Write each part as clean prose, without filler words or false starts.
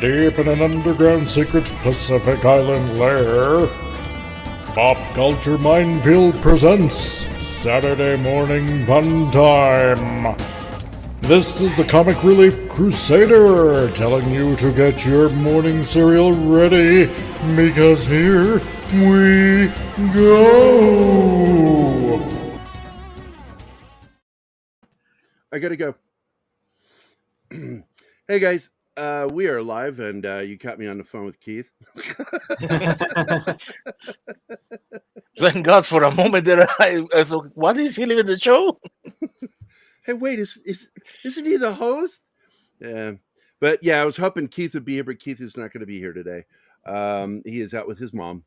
deep in an underground secret Pacific Island lair, Pop Culture Minefield presents Saturday Morning Funtime. This is the Comic Relief Crusader telling you to get your morning cereal ready, because here we go. I gotta go. Hey guys, we are live, and you caught me on the phone with Keith. Thank God for a moment there. I was like, what is he leaving the show? Hey, wait, isn't he the host? Yeah, but yeah, I was hoping Keith would be here, but Keith is not going to be here today. He is out with his mom.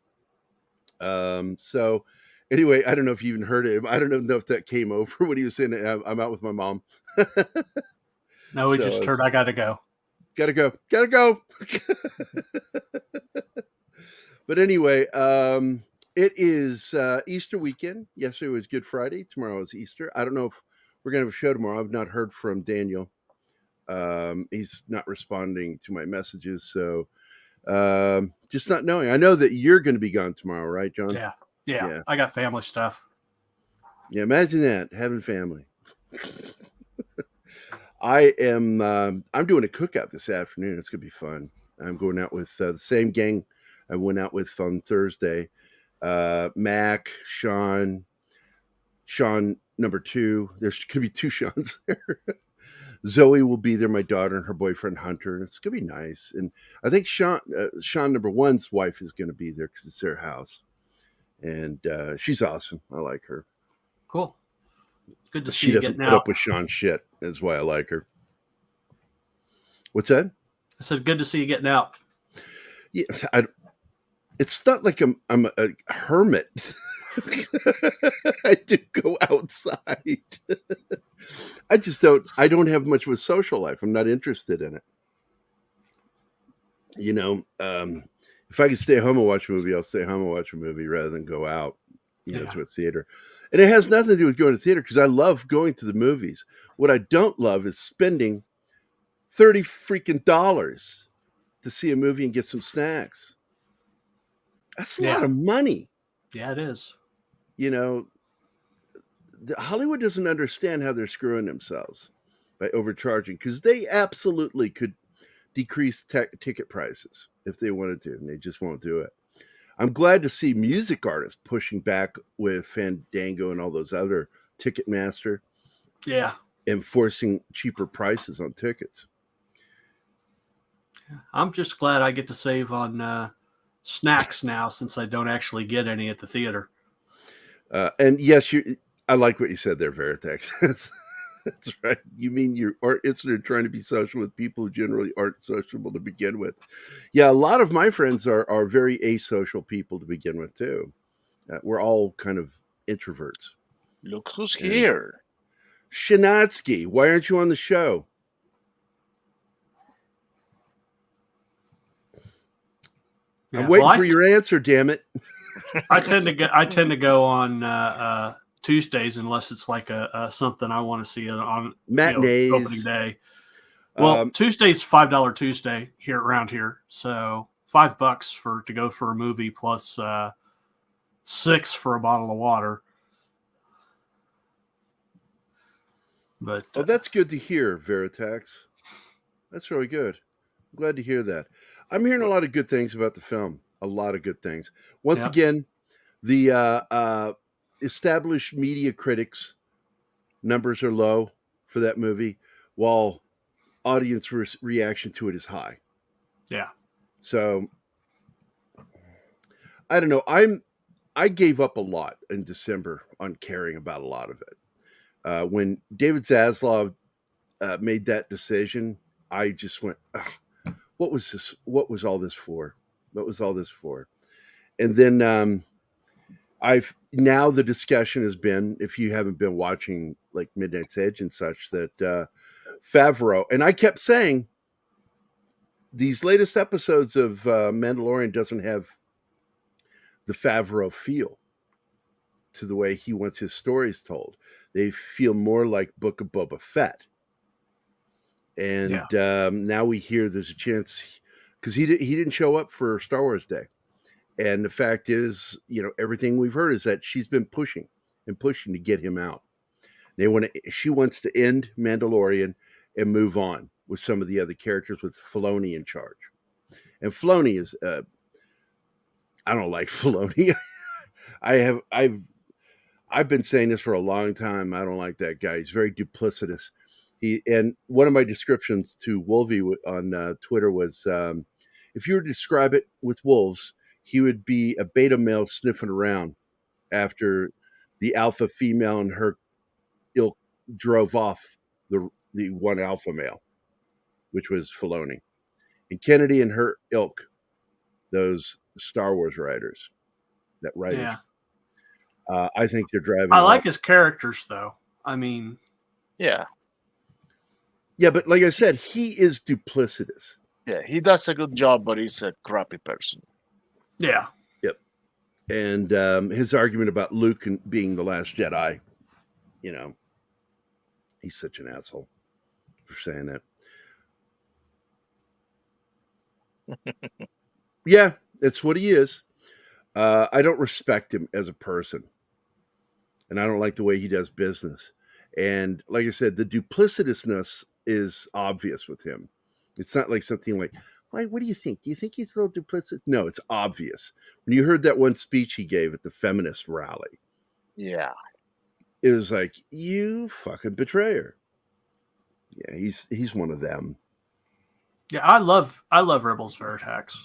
So anyway, I don't know if you even heard it. I don't know if that came over when he was saying, I'm out with my mom. No, we just heard I gotta go. Gotta go. But anyway, it is Easter weekend. Yesterday was Good Friday. Tomorrow is Easter. I don't know if we're going to have a show tomorrow. I've not heard from Daniel. He's not responding to my messages. So just not knowing. I know that you're going to be gone tomorrow, right, John? Yeah. I got family stuff. Yeah, imagine that, having family. I'm doing a cookout this afternoon. It's going to be fun. I'm going out with the same gang I went out with on Thursday. Mac, Sean number 2. There's going to be 2 Seans there. Zoe will be there, my daughter, and her boyfriend Hunter. It's going to be nice. And I think Sean number 1's wife is going to be there because it's their house. And she's awesome. I like her. Cool. Good to see she you doesn't getting put out. up with Sean's shit. That's why I like her. What's that? I said, good to see you getting out. Yeah, it's not like I'm a hermit. I do go outside. I don't have much of a social life. I'm not interested in it. You know, if I could stay home and watch a movie, I'll stay home and watch a movie rather than go out, to a theater. And it has nothing to do with going to theater, because I love going to the movies. What I don't love is spending $30 freaking to see a movie and get some snacks. That's a lot of money. Yeah, it is. Hollywood doesn't understand how they're screwing themselves by overcharging, because they absolutely could decrease ticket prices if they wanted to, and they just won't do it. I'm glad to see music artists pushing back with Fandango and all those other Ticketmaster. Yeah. Enforcing cheaper prices on tickets. I'm just glad I get to save on snacks now, since I don't actually get any at the theater. And yes, I like what you said there, Veritex. That's right. You mean you aren't interested in trying to be social with people who generally aren't sociable to begin with. Yeah, a lot of my friends are very asocial people to begin with, too. We're all kind of introverts. Look who's here. Shinatsky, why aren't you on the show? Yeah, I'm waiting for your answer, damn it. I tend to go on Tuesdays, unless it's like a something I want to see on matinees, opening day. Well, Tuesday's $5 Tuesday around here, so $5 to go for a movie, plus $6 for a bottle of water. But that's good to hear, Veritex. That's really good. I'm glad to hear that. I'm hearing a lot of good things about the film. A lot of good things. Once again, the established media critics numbers are low for that movie, while audience reaction to it is high. Yeah. So I don't know. I gave up a lot in December on caring about a lot of it. When David Zaslav made that decision, I just went, what was this? What was all this for? What was all this for? And then now the discussion has been, if you haven't been watching like Midnight's Edge and such, that Favreau, and I kept saying these latest episodes of Mandalorian doesn't have the Favreau feel to the way he wants his stories told. They feel more like Book of Boba Fett. And now we hear there's a chance because he didn't show up for Star Wars Day. And the fact is, everything we've heard is that she's been pushing to get him out. She wants to end Mandalorian and move on with some of the other characters with Filoni in charge. And Filoni is, I don't like Filoni. I've been saying this for a long time. I don't like that guy. He's very duplicitous. And one of my descriptions to Wolvie on Twitter was, if you were to describe it with wolves, he would be a beta male sniffing around after the alpha female and her ilk drove off the one alpha male, which was Filoni. And Kennedy and her ilk, those Star Wars writers, Yeah. I think they're driving. I like his characters, though. I mean, Yeah. Yeah, but like I said, he is duplicitous. Yeah, he does a good job, but he's a crappy person. yeah. Yep. And his argument about Luke being the last Jedi, he's such an asshole for saying that. Yeah, that's what he is. I don't respect him as a person. And I don't like the way he does business. And like I said, the duplicitousness is obvious with him. It's not like something like, why, what do you think? Do you think he's a little duplicitous? No, it's obvious. When you heard that one speech he gave at the feminist rally, Yeah. it was like, you fucking betrayer. Yeah, he's one of them. Yeah, I love Rebels Veritex.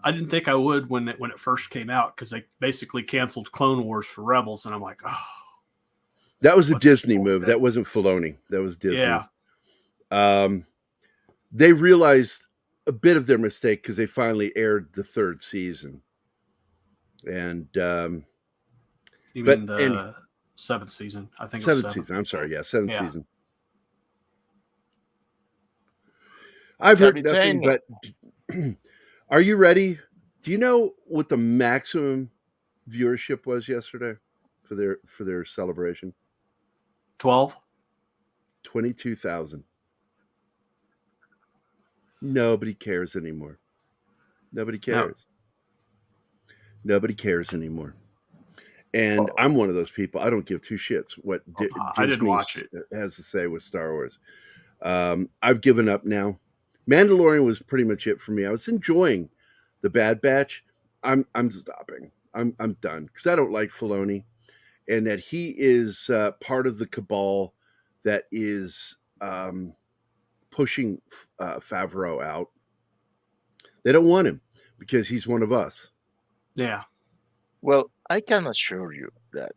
I didn't think I would when it first came out because they basically canceled Clone Wars for Rebels, and I'm like, oh. That was a Disney move. That wasn't Filoni. That was Disney. Yeah. They realized a bit of their mistake because they finally aired the third season. And you mean the seventh season? I think seventh season. I'm sorry. Yeah, seventh Yeah. season. I've heard nothing but. Are you ready? Do you know what the maximum viewership was yesterday for their celebration? 12? 22,000. Nobody cares anymore. Nobody cares. No. Nobody cares anymore. And I'm one of those people. I don't give two shits what I didn't watch it. Has to say with Star Wars. I've given up now. Mandalorian was pretty much it for me. I was enjoying the Bad Batch. I'm stopping. I'm done because I don't like Filoni, and that he is part of the cabal that is pushing Favreau out. They don't want him because he's one of us. Yeah. Well, I can assure you that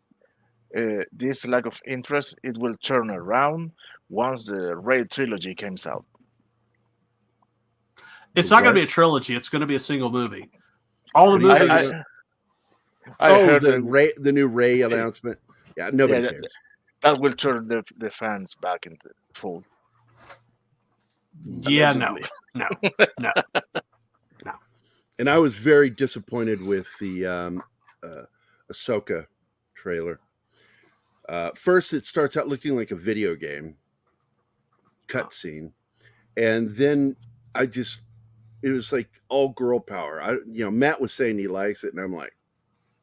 this lack of interest, it will turn around once the Raid trilogy comes out. It's not going to be a trilogy. It's going to be a single movie. All the movies. I heard the new Ray announcement. Yeah, nobody cares. That will turn the fans back into the fold. Yeah, no. And I was very disappointed with the Ahsoka trailer. First, it starts out looking like a video game cutscene, and then it was like all girl power. Matt was saying he likes it, and I'm like,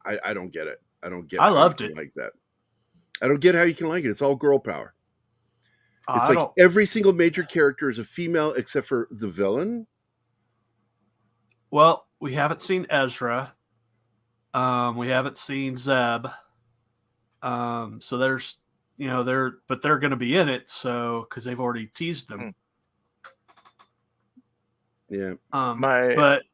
I don't get it. I don't get. I loved it like that. I don't get how you can like it. It's all girl power. It's like every single major character is a female except for the villain. Well, we haven't seen Ezra. We haven't seen Zeb. So there's, they're going to be in it. So, cause they've already teased them. Yeah. But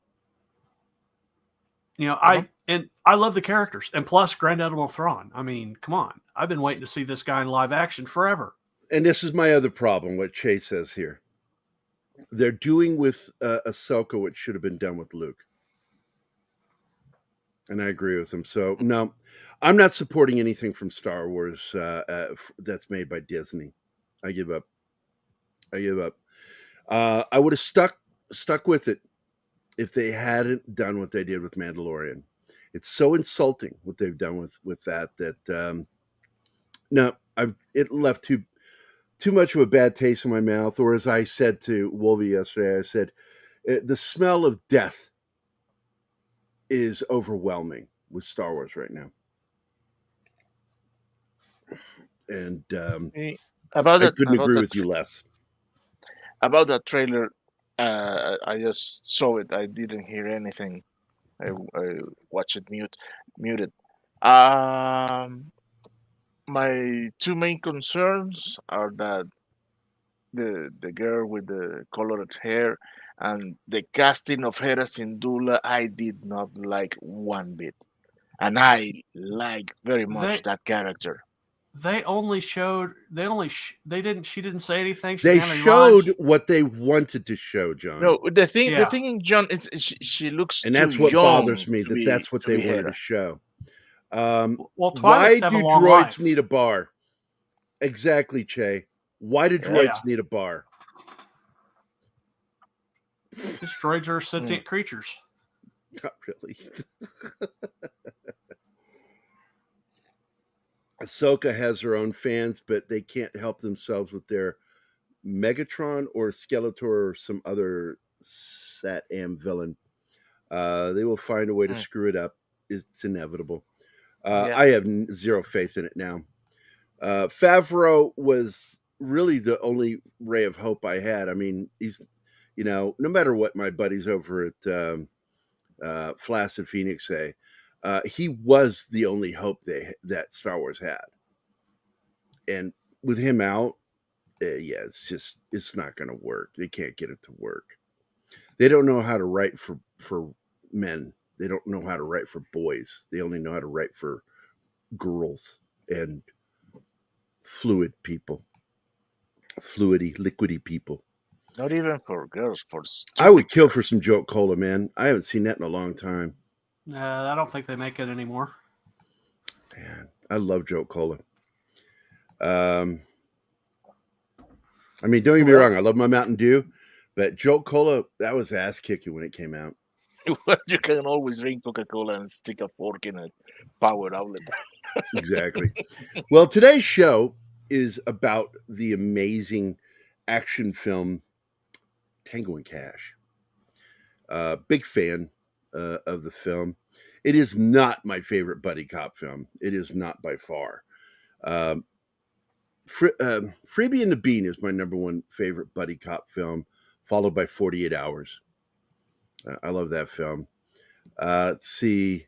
I love the characters, and plus Grand Admiral Thrawn. I mean, come on. I've been waiting to see this guy in live action forever. And this is my other problem, what Chase says here. They're doing with Ahsoka what should have been done with Luke. And I agree with him. So, no, I'm not supporting anything from Star Wars that's made by Disney. I give up. I would have stuck with it if they hadn't done what they did with Mandalorian. It's so insulting what they've done with that it left too much of a bad taste in my mouth. Or as I said to Wolvie yesterday, I said, The smell of death is overwhelming with Star Wars right now. And About I that, couldn't agree with you less. about that trailer, I just saw it. I didn't hear anything. I watched it muted. Um, my two main concerns are that the girl with the colored hair and the casting of Hera Syndulla, I did not like one bit, and I like very much They that character. they only showed they didn't she didn't say anything. She They didn't have any lines. showed what they wanted to show, John. No, the Yeah. thing in John is she looks And too that's what young bothers me, to that be that's what to they be wanted Hera. to show. Well, Why Twi'leks have a do long droids life. need a bar? Exactly, Che. Why do Yeah. droids need a bar? Because droids are sentient creatures. Not really. Ahsoka has her own fans, but they can't help themselves with their Megatron or Skeletor or some other Sat-Am villain. They will find a way to screw it up. It's inevitable. Yeah. I have zero faith in it now. Favreau was really the only ray of hope I had. I mean, he's, no matter what my buddies over at Flaccid Phoenix say, he was the only hope that Star Wars had. And with him out, yeah, it's not going to work. They can't get it to work. They don't know how to write for men. They don't know how to write for boys. They only know how to write for girls and fluid people, liquidy people. Not even for girls, for I would kill girls. for some Jolt Cola, man. I haven't seen that in a long time. I don't think they make it anymore. Man, I love Jolt Cola. I mean, don't get me wrong. I love my Mountain Dew, but Jolt Cola, that was ass kicking when it came out. You can always drink Coca-Cola and stick a fork in a power outlet. Exactly. Well, today's show is about the amazing action film Tango and Cash. Big fan of the film. It is not my favorite buddy cop film. It is not by far. Freebie and the Bean is my number one favorite buddy cop film, followed by 48 Hours. I love that film. Let's see.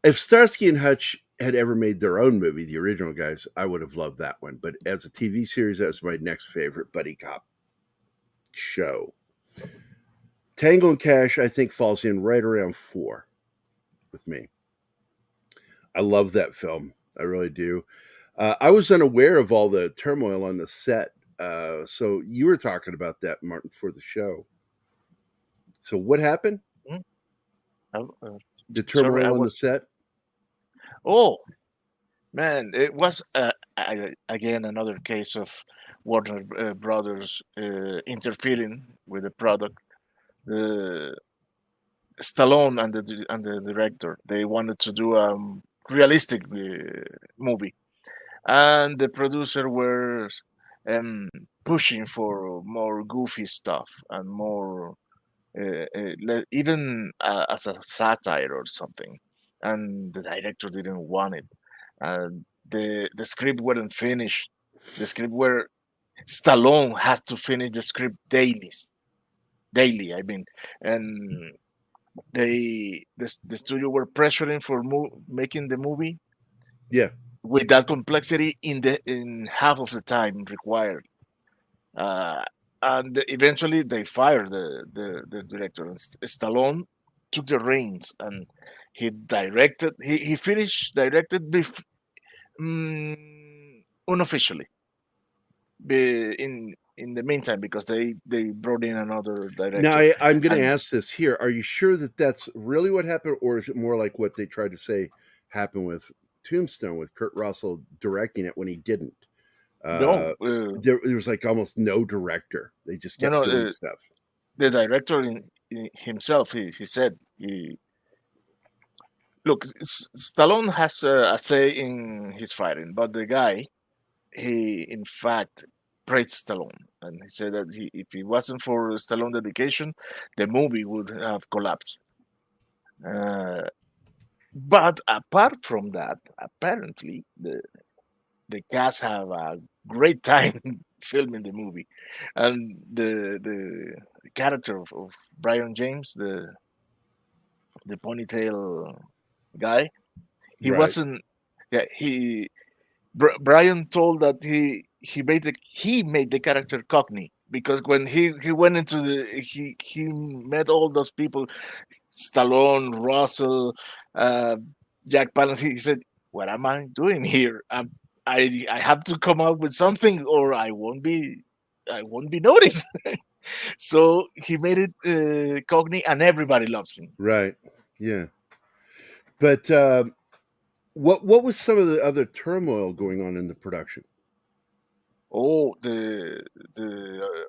If Starsky and Hutch had ever made their own movie, the original guys, I would have loved that one. But as a TV series, that was my next favorite buddy cop show. Tango and Cash, I think, falls in right around 4 with me. I love that film. I really do. I was unaware of all the turmoil on the set. So you were talking about that, Martin, for the show. So what happened? The turmoil on the set? Oh, man, it was again another case of Warner Brothers interfering with the product. Stallone and the director, they wanted to do a realistic movie, and the producer were pushing for more goofy stuff and more even as a satire or something, and the director didn't want it, and the script wasn't finished. The script where Stallone had to finish the script daily, I mean, and the studio were pressuring for making the movie, yeah, with that complexity in half of the time required, uh, and eventually they fired the director, and Stallone took the reins, and he finished directed unofficially in the meantime, because they brought in another director. Now, I'm going to ask this here. Are you sure that that's really what happened, or is it more like what they tried to say happened with Tombstone, with Kurt Russell directing it when he didn't? No, there was like almost no director. They just kept doing stuff. The director himself, he said, look, Stallone has a say in his fighting, but the guy, he in fact praised Stallone, and he said that if it wasn't for Stallone dedication, the movie would have collapsed. But apart from that, apparently the cast have a great time filming the movie, and the character of Brian James, the ponytail guy, he Right. wasn't. Yeah, Brian told that he made the character Cockney because when he went into he met all those people, Stallone, Russell, uh, Jack Palance. He said, "What am I doing here? I have to come up with something, or I won't be noticed." So he made it Cockney, and everybody loves him. Right. Yeah. But what was some of the other turmoil going on in the production? Oh, the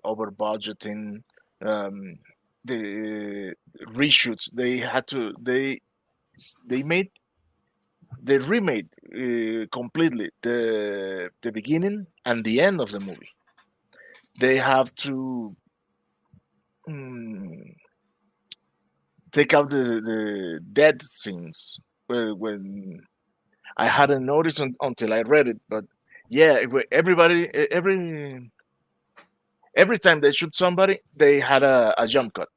over budgeting, the reshoots. They made they remade completely the beginning and the end of the movie. They have to mm, take out the dead scenes when I hadn't noticed until I read it, but yeah, everybody every time they shoot somebody, they had a jump cut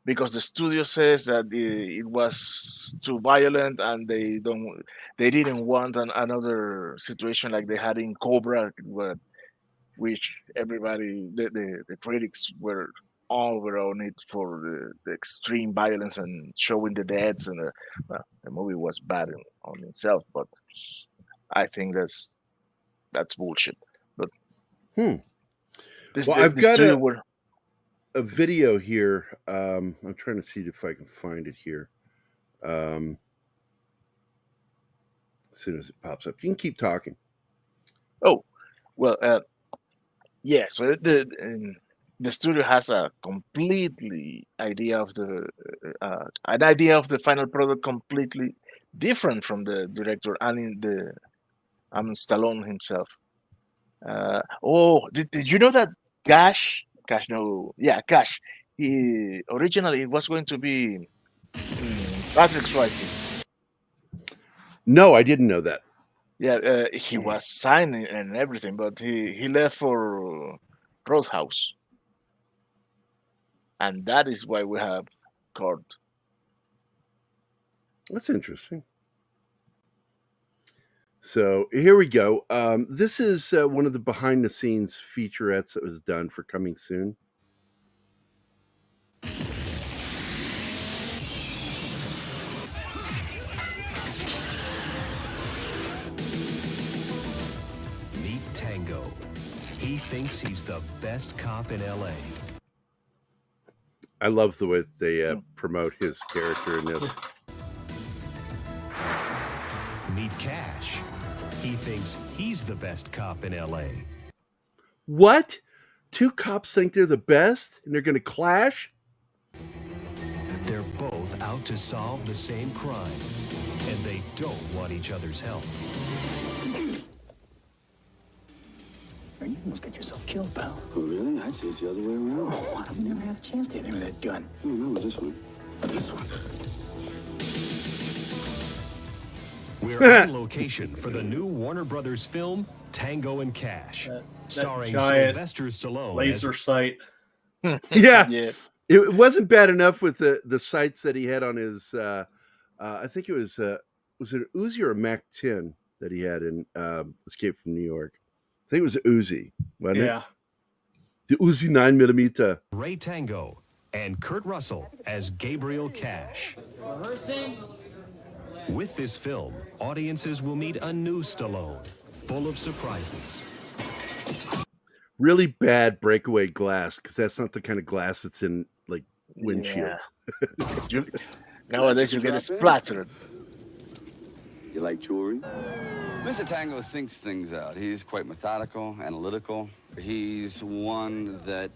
because the studio says that it was too violent and they didn't want another situation like they had in Cobra, which everybody the critics were all were on it for the extreme violence and showing the deaths and well, the movie was bad on itself, but I think that's bullshit. But Well, I've the got studio were a video here. I'm trying to see if I can find it here. As soon as it pops up, you can keep talking. oh well yeah, so the studio has a completely idea of an idea of the final product completely different from the director and in the Stallone himself. Did you know that Cash? No, yeah, Cash. He originally it was going to be Patrick Swayze. No, I didn't know that. Yeah, he was signing and everything, but he left for Roadhouse, and that is why we have Cord. That's interesting. So here we go. This is one of the behind the scenes featurettes that was done for Coming Soon. Meet Tango. He thinks he's the best cop in LA. I love the way they promote his character in this. Meet Cash. He thinks he's the best cop in LA. What? Two cops think they're the best and they're going to clash? They're both out to solve the same crime, and they don't want each other's help. You almost got yourself killed, pal. Oh, really? I'd say it's the other way around. Oh, I've never had a chance to hit him with that gun. Oh, no, it was this one. This one. We're on location for the new Warner Brothers film, Tango and Cash, starring giant Sylvester Stallone. laser sight. Yeah. Yeah. It wasn't bad enough with the sights that he had on his, I think it was it Uzi or a Mac-10 that he had in Escape from New York? I think it was a Uzi, wasn't it? The Uzi 9mm. Ray Tango and Kurt Russell as Gabriel Cash. With this film, audiences will meet a new Stallone, full of surprises. Really bad breakaway glass, because that's not the kind of glass that's in like windshields. Yeah. Nowadays you get it splattered. You like jewelry? Mr. Tango thinks things out. He's quite methodical, analytical. He's one that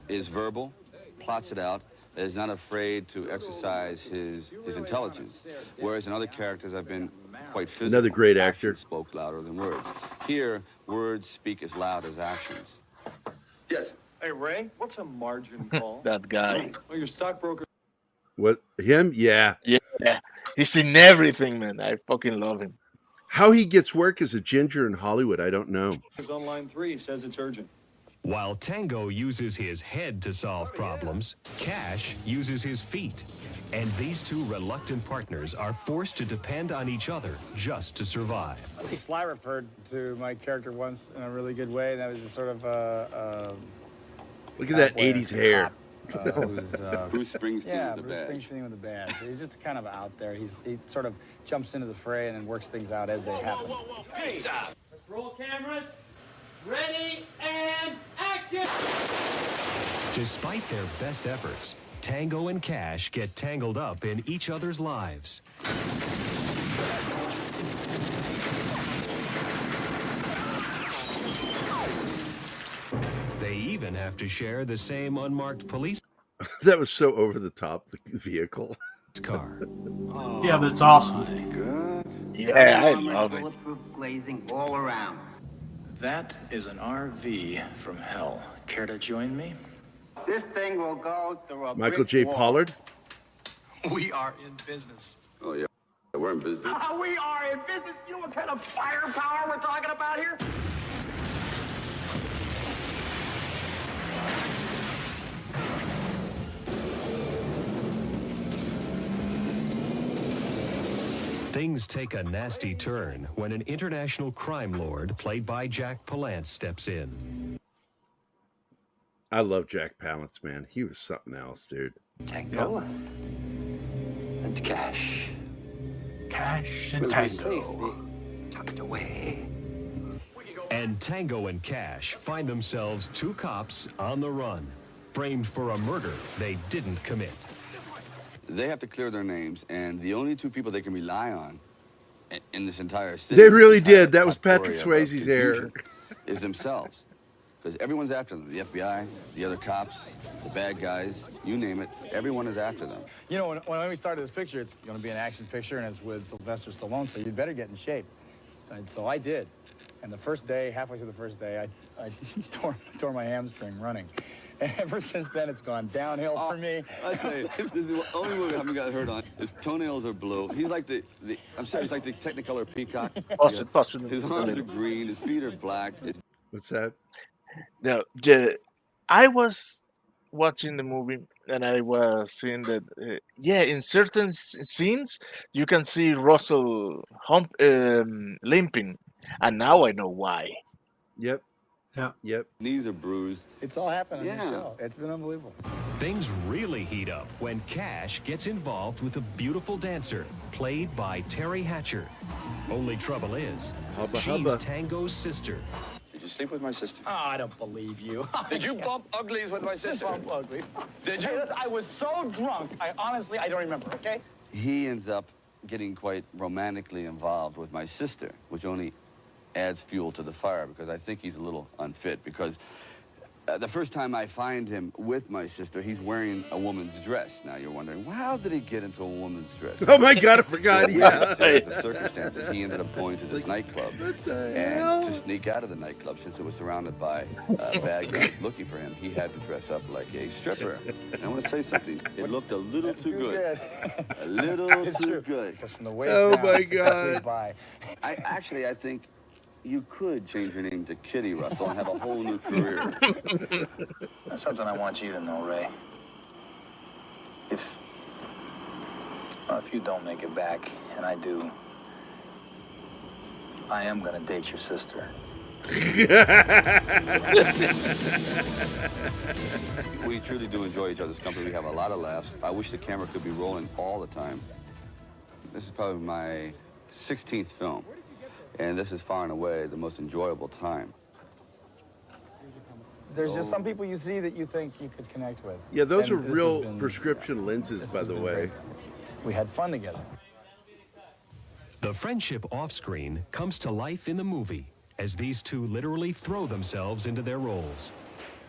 is verbal, plots it out, is not afraid to exercise his intelligence. Whereas in other characters, I've been quite physical. Another great actor. Actions spoke louder than words. Here, words speak as loud as actions. Hey, Ray, what's a margin call? That guy. Well, your stockbroker. What, him? Yeah. Yeah, he's in everything, man. I fucking love him. How he gets work as a ginger in Hollywood, I don't know. Is on line 3, says it's urgent. While Tango uses his head to solve problems, Cash uses his feet. And these two reluctant partners are forced to depend on each other just to survive. Sly referred to my character once in a really good way, and that was just sort of Look at that 80s hair. Who's, Bruce Springsteen yeah, with a Bruce badge. Springsteen with a badge. He's just kind of out there. He sort of jumps into the fray and then works things out as they happen. Let's roll cameras. Ready and action! Despite their best efforts, Tango and Cash get tangled up in each other's lives. They even have to share the same unmarked police That was so over the top, the vehicle. car. Yeah, but it's awesome. Yeah, I love it. Bulletproof glazing all around. That is an RV from hell. Care to join me? This thing will go through a Michael brick J. wall. Pollard. We are in business. Oh, yeah. We're in business. We are in business. You know what kind of firepower we're talking about here? Things take a nasty turn when an international crime lord played by Jack Palance steps in. I love Jack Palance, man. He was something else, dude. Tango and Cash. Cash and Will be Tango. safely tucked away. And Tango and Cash find themselves two cops on the run, framed for a murder they didn't commit. They have to clear their names, and the only two people they can rely on in this entire city. They really did. That was Patrick potpourri of Swayze's hair. confusion is themselves. Because everyone's after them. The FBI, the other cops, the bad guys, you name it. Everyone is after them. You know, when we started this picture, it's going to be an action picture, and it's with Sylvester Stallone, so you'd better get in shape. And so I did. And the first day, halfway through the first day, I tore my hamstring running. And ever since then, it's gone downhill for me. I tell you, this is the only movie I haven't got hurt on. His toenails are blue. He's like I'm sorry, he's like the Technicolor peacock. Possible. His arms are green. His feet are black. What's that? No, I was watching the movie and I was seeing that, in certain scenes you can see Russell limping, and now I know why. Yep. Yeah. Yep. Knees are bruised. It's all happened on the Yeah. show. It's been unbelievable. Things really heat up when Cash gets involved with a beautiful dancer played by Terry Hatcher. Only trouble is, Hubba she's hubba. Tango's sister. Did you sleep with my sister? Oh, I don't believe you. Did you bump uglies with my sister? Bump ugly. Did Hey, you? listen, I was so drunk. I don't remember, okay? He ends up getting quite romantically involved with my sister, which only adds fuel to the fire, because I think he's a little unfit, because the first time I find him with my sister, he's wearing a woman's dress. Now you're wondering, well, how did he get into a woman's dress? Oh my God, I forgot. Yeah. Series of circumstances, he ended up going to this nightclub, and to sneak out of the nightclub, since it was surrounded by bad guys looking for him, he had to dress up like a stripper. And I want to say something. It looked a little too good. A little It's too true. good. Because from the waist Oh down, my it's a complete God. buy. I think you could change your name to Kitty Russell and have a whole new career. That's something I want you to know, Ray. If you don't make it back, and I do, I am gonna date your sister. We truly do enjoy each other's company. We have a lot of laughs. I wish the camera could be rolling all the time. This is probably my 16th film, and this is far and away the most enjoyable time. There's just some people you see that you think you could connect with. Yeah, those And are this has real been- prescription lenses, this by has the been way. great. We had fun together. The friendship off-screen comes to life in the movie as these two literally throw themselves into their roles,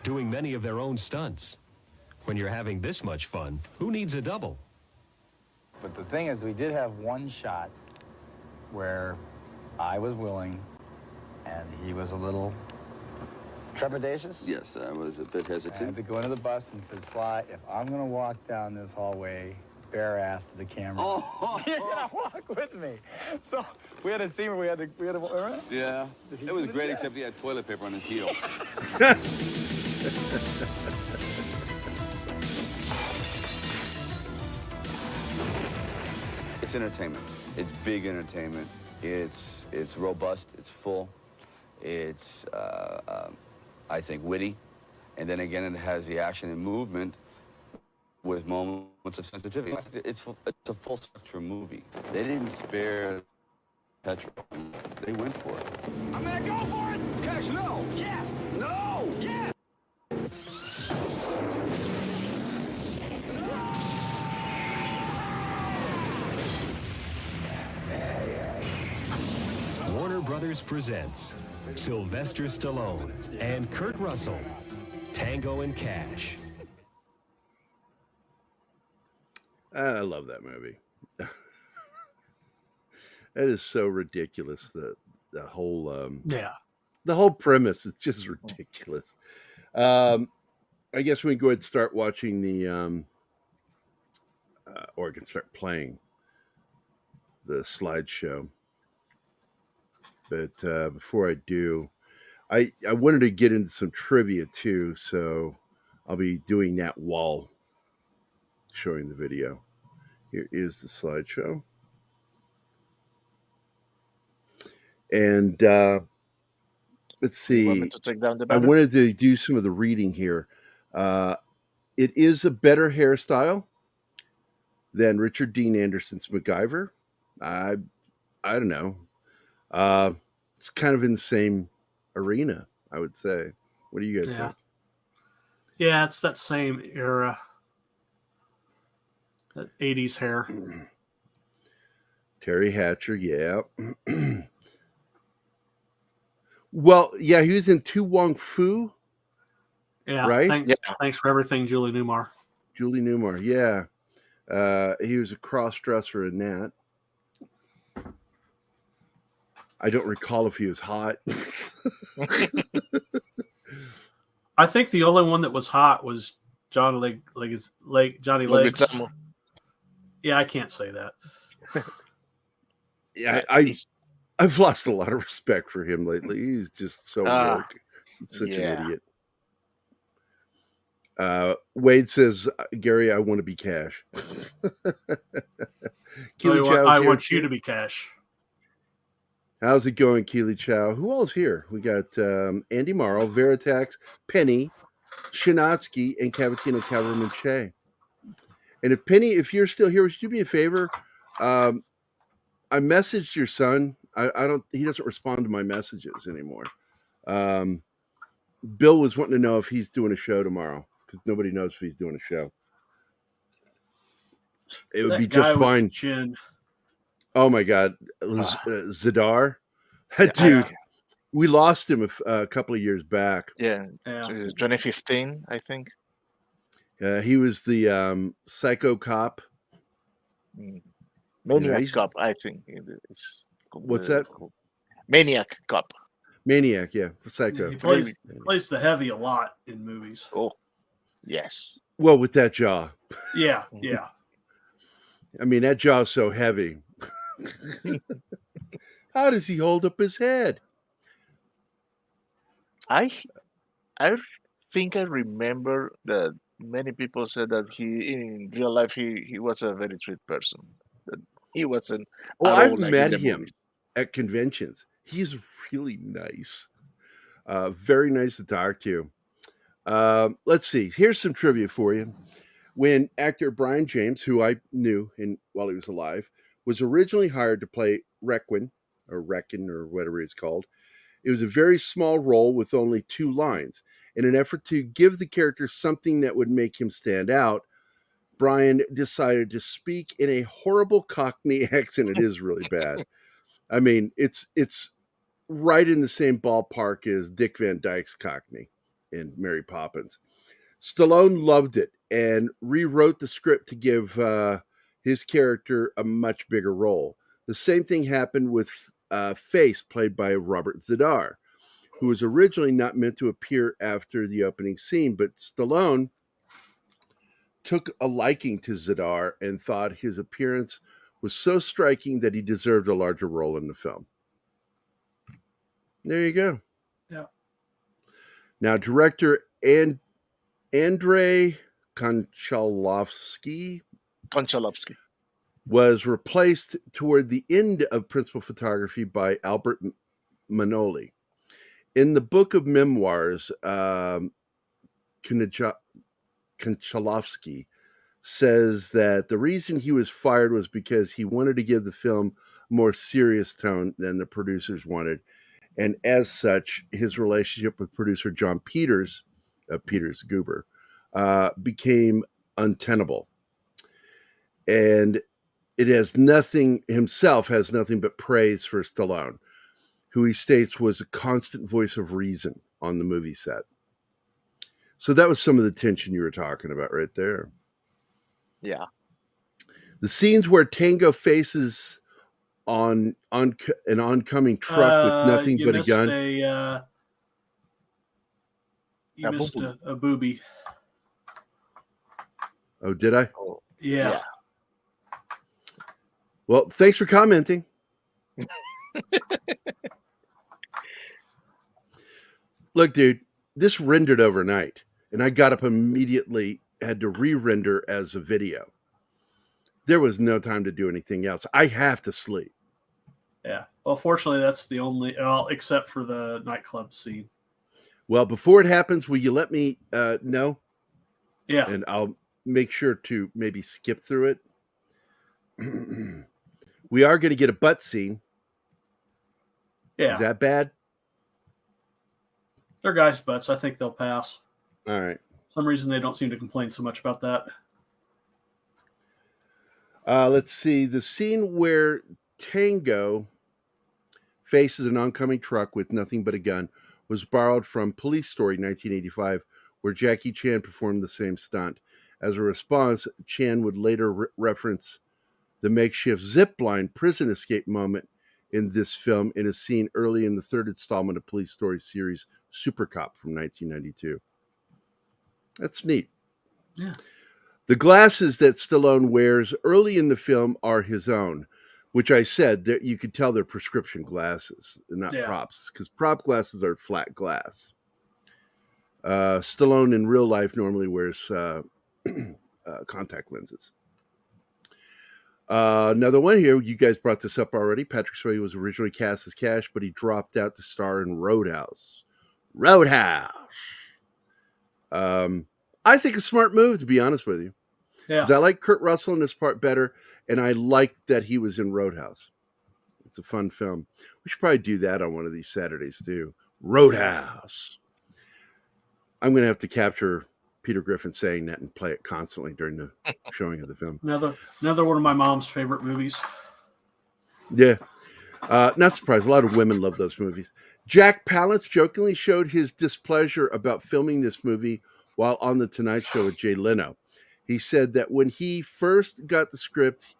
doing many of their own stunts. When you're having this much fun, who needs a double? But the thing is, we did have one shot where I was willing and he was a little Trepidatious? Yes, I was a bit I had hesitant. to go into the bus and said, Sly, if I'm going to walk down this hallway bare ass to the camera, walk with me. So we had a scene where we had to remember? Yeah, it was great, except he had toilet paper on his heel. It's entertainment. It's big entertainment. It's robust. It's full. It's I think witty, and then again it has the action and movement with moments of sensitivity. It's a full spectrum movie. They didn't spare petrol. They went for it. I'm gonna go for it! Cash, no! Yes! No! Yes! Warner Brothers presents Sylvester Stallone and Kurt Russell, Tango and Cash. I love that movie. That is so ridiculous. The whole the whole premise is just ridiculous. I guess we can go ahead and start watching the or I can start playing the slideshow. But before I do, I wanted to get into some trivia too, so I'll be doing that while showing the video. Here is the slideshow. And let's see. You want me to take down the I banner? wanted to do some of the reading here. It is a better hairstyle than Richard Dean Anderson's MacGyver. I don't know. It's kind of in the same arena, I would say. What do you guys think? Yeah, it's that same era. That 80s hair. Terry Hatcher, yeah. Well, yeah, he was in Tu Wong Fu. Yeah, right? Thanks for everything, Julie Newmar. Julie Newmar, yeah. He was a cross-dresser in that. I don't recall if he was hot. I think the only one that was hot was Johnny Legs. Yeah, I can't say that. Yeah, I've lost a lot of respect for him lately. He's just so woke. He's such an idiot. Wade says, Gary, I want to be Cash. I want you to be Cash. How's it going, Keely Chow? Who else here? We got Andy Morrow, Veritax, Penny, Shinatsky, and Cavatino Cabermanche. And if Penny, if you're still here, would you do me a favor? I messaged your son. He doesn't respond to my messages anymore. Bill was wanting to know if he's doing a show tomorrow because nobody knows if he's doing a show. It would be just fine. Oh my God, Zadar, dude, we lost him a couple of years back. Yeah. 2015, I think. He was the psycho cop. Maniac Cop, I think. What's that? Maniac Cop. Maniac, yeah, psycho. He plays the heavy a lot in movies. Oh, yes. Well, with that jaw. Yeah. I mean, that jaw's so heavy. How does he hold up his head? I think I remember that many people said that he, in real life, he was a very sweet person. That he wasn't. Oh, I've met him at conventions. He's really nice. Very nice to talk to. Let's see. Here's some trivia for you. When actor Brian James, who I knew while he was alive, was originally hired to play Requin or whatever it's called, it was a very small role with only 2 lines. In an effort to give the character something that would make him stand out, Brian decided to speak in a horrible Cockney accent. It is really bad. I mean, it's right in the same ballpark as Dick Van Dyke's Cockney in Mary Poppins. Stallone loved it and rewrote the script to give his character a much bigger role. The same thing happened with Face, played by Robert Zadar, who was originally not meant to appear after the opening scene, but Stallone took a liking to Zadar and thought his appearance was so striking that he deserved a larger role in the film. There you go. Yeah. Now, director Andrei Konchalovsky was replaced toward the end of principal photography by Albert Manoli. In the book of memoirs, Konchalovsky says that the reason he was fired was because he wanted to give the film a more serious tone than the producers wanted. And as such, his relationship with producer John Peters, Peters Goober, became untenable. And it has nothing but praise for Stallone, who he states was a constant voice of reason on the movie set. So that was some of the tension you were talking about right there. Yeah. The scenes where Tango faces on an oncoming truck with nothing but a gun. You missed a booby. Oh, did I? Oh, yeah. Well, thanks for commenting. Look, dude, this rendered overnight, and I got up immediately, had to re-render as a video. There was no time to do anything else. I have to sleep. Yeah. Well, fortunately, that's the only, except for the nightclub scene. Well, before it happens, will you let me know? Yeah. And I'll make sure to maybe skip through it. We are going to get a butt scene. Yeah. Is that bad? They're guys' butts. I think they'll pass. All right. For some reason, they don't seem to complain so much about that. Let's see. The scene where Tango faces an oncoming truck with nothing but a gun was borrowed from Police Story 1985, where Jackie Chan performed the same stunt. As a response, Chan would later reference the makeshift zipline prison escape moment in this film in a scene early in the third installment of Police Story series Super Cop from 1992. That's neat. Yeah. The glasses that Stallone wears early in the film are his own, which I said that you could tell they're prescription glasses, not props, because prop glasses are flat glass. Stallone in real life normally wears contact lenses. Another one here, you guys brought this up already. Patrick Swayze was originally cast as Cash, but he dropped out to star in Roadhouse. I think a smart move, to be honest with you. Yeah. Because I like Kurt Russell in this part better, and I like that he was in Roadhouse. It's a fun film. We should probably do that on one of these Saturdays, too. Roadhouse. I'm going to have to capture Peter Griffin saying that and play it constantly during the showing of the film. Another one of my mom's favorite movies. Yeah. Not surprised. A lot of women love those movies. Jack Palance jokingly showed his displeasure about filming this movie while on The Tonight Show with Jay Leno. He said that when he first got the script,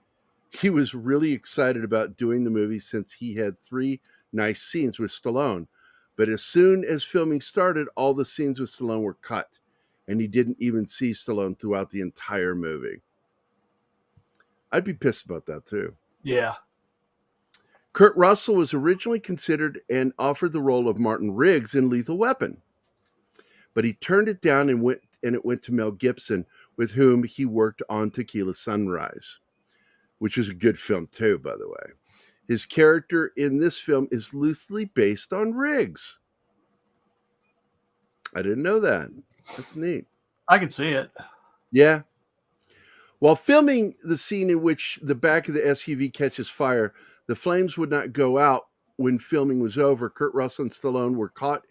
he was really excited about doing the movie since he had 3 nice scenes with Stallone. But as soon as filming started, all the scenes with Stallone were cut, and he didn't even see Stallone throughout the entire movie. I'd be pissed about that too. Yeah. Kurt Russell was originally considered and offered the role of Martin Riggs in Lethal Weapon, but he turned it down and it went to Mel Gibson, with whom he worked on Tequila Sunrise, which is a good film too, by the way. His character in this film is loosely based on Riggs. I didn't know that. That's neat. I can see it. Yeah. While filming the scene in which the back of the SUV catches fire, the flames would not go out when filming was over. Kurt Russell and Stallone were caught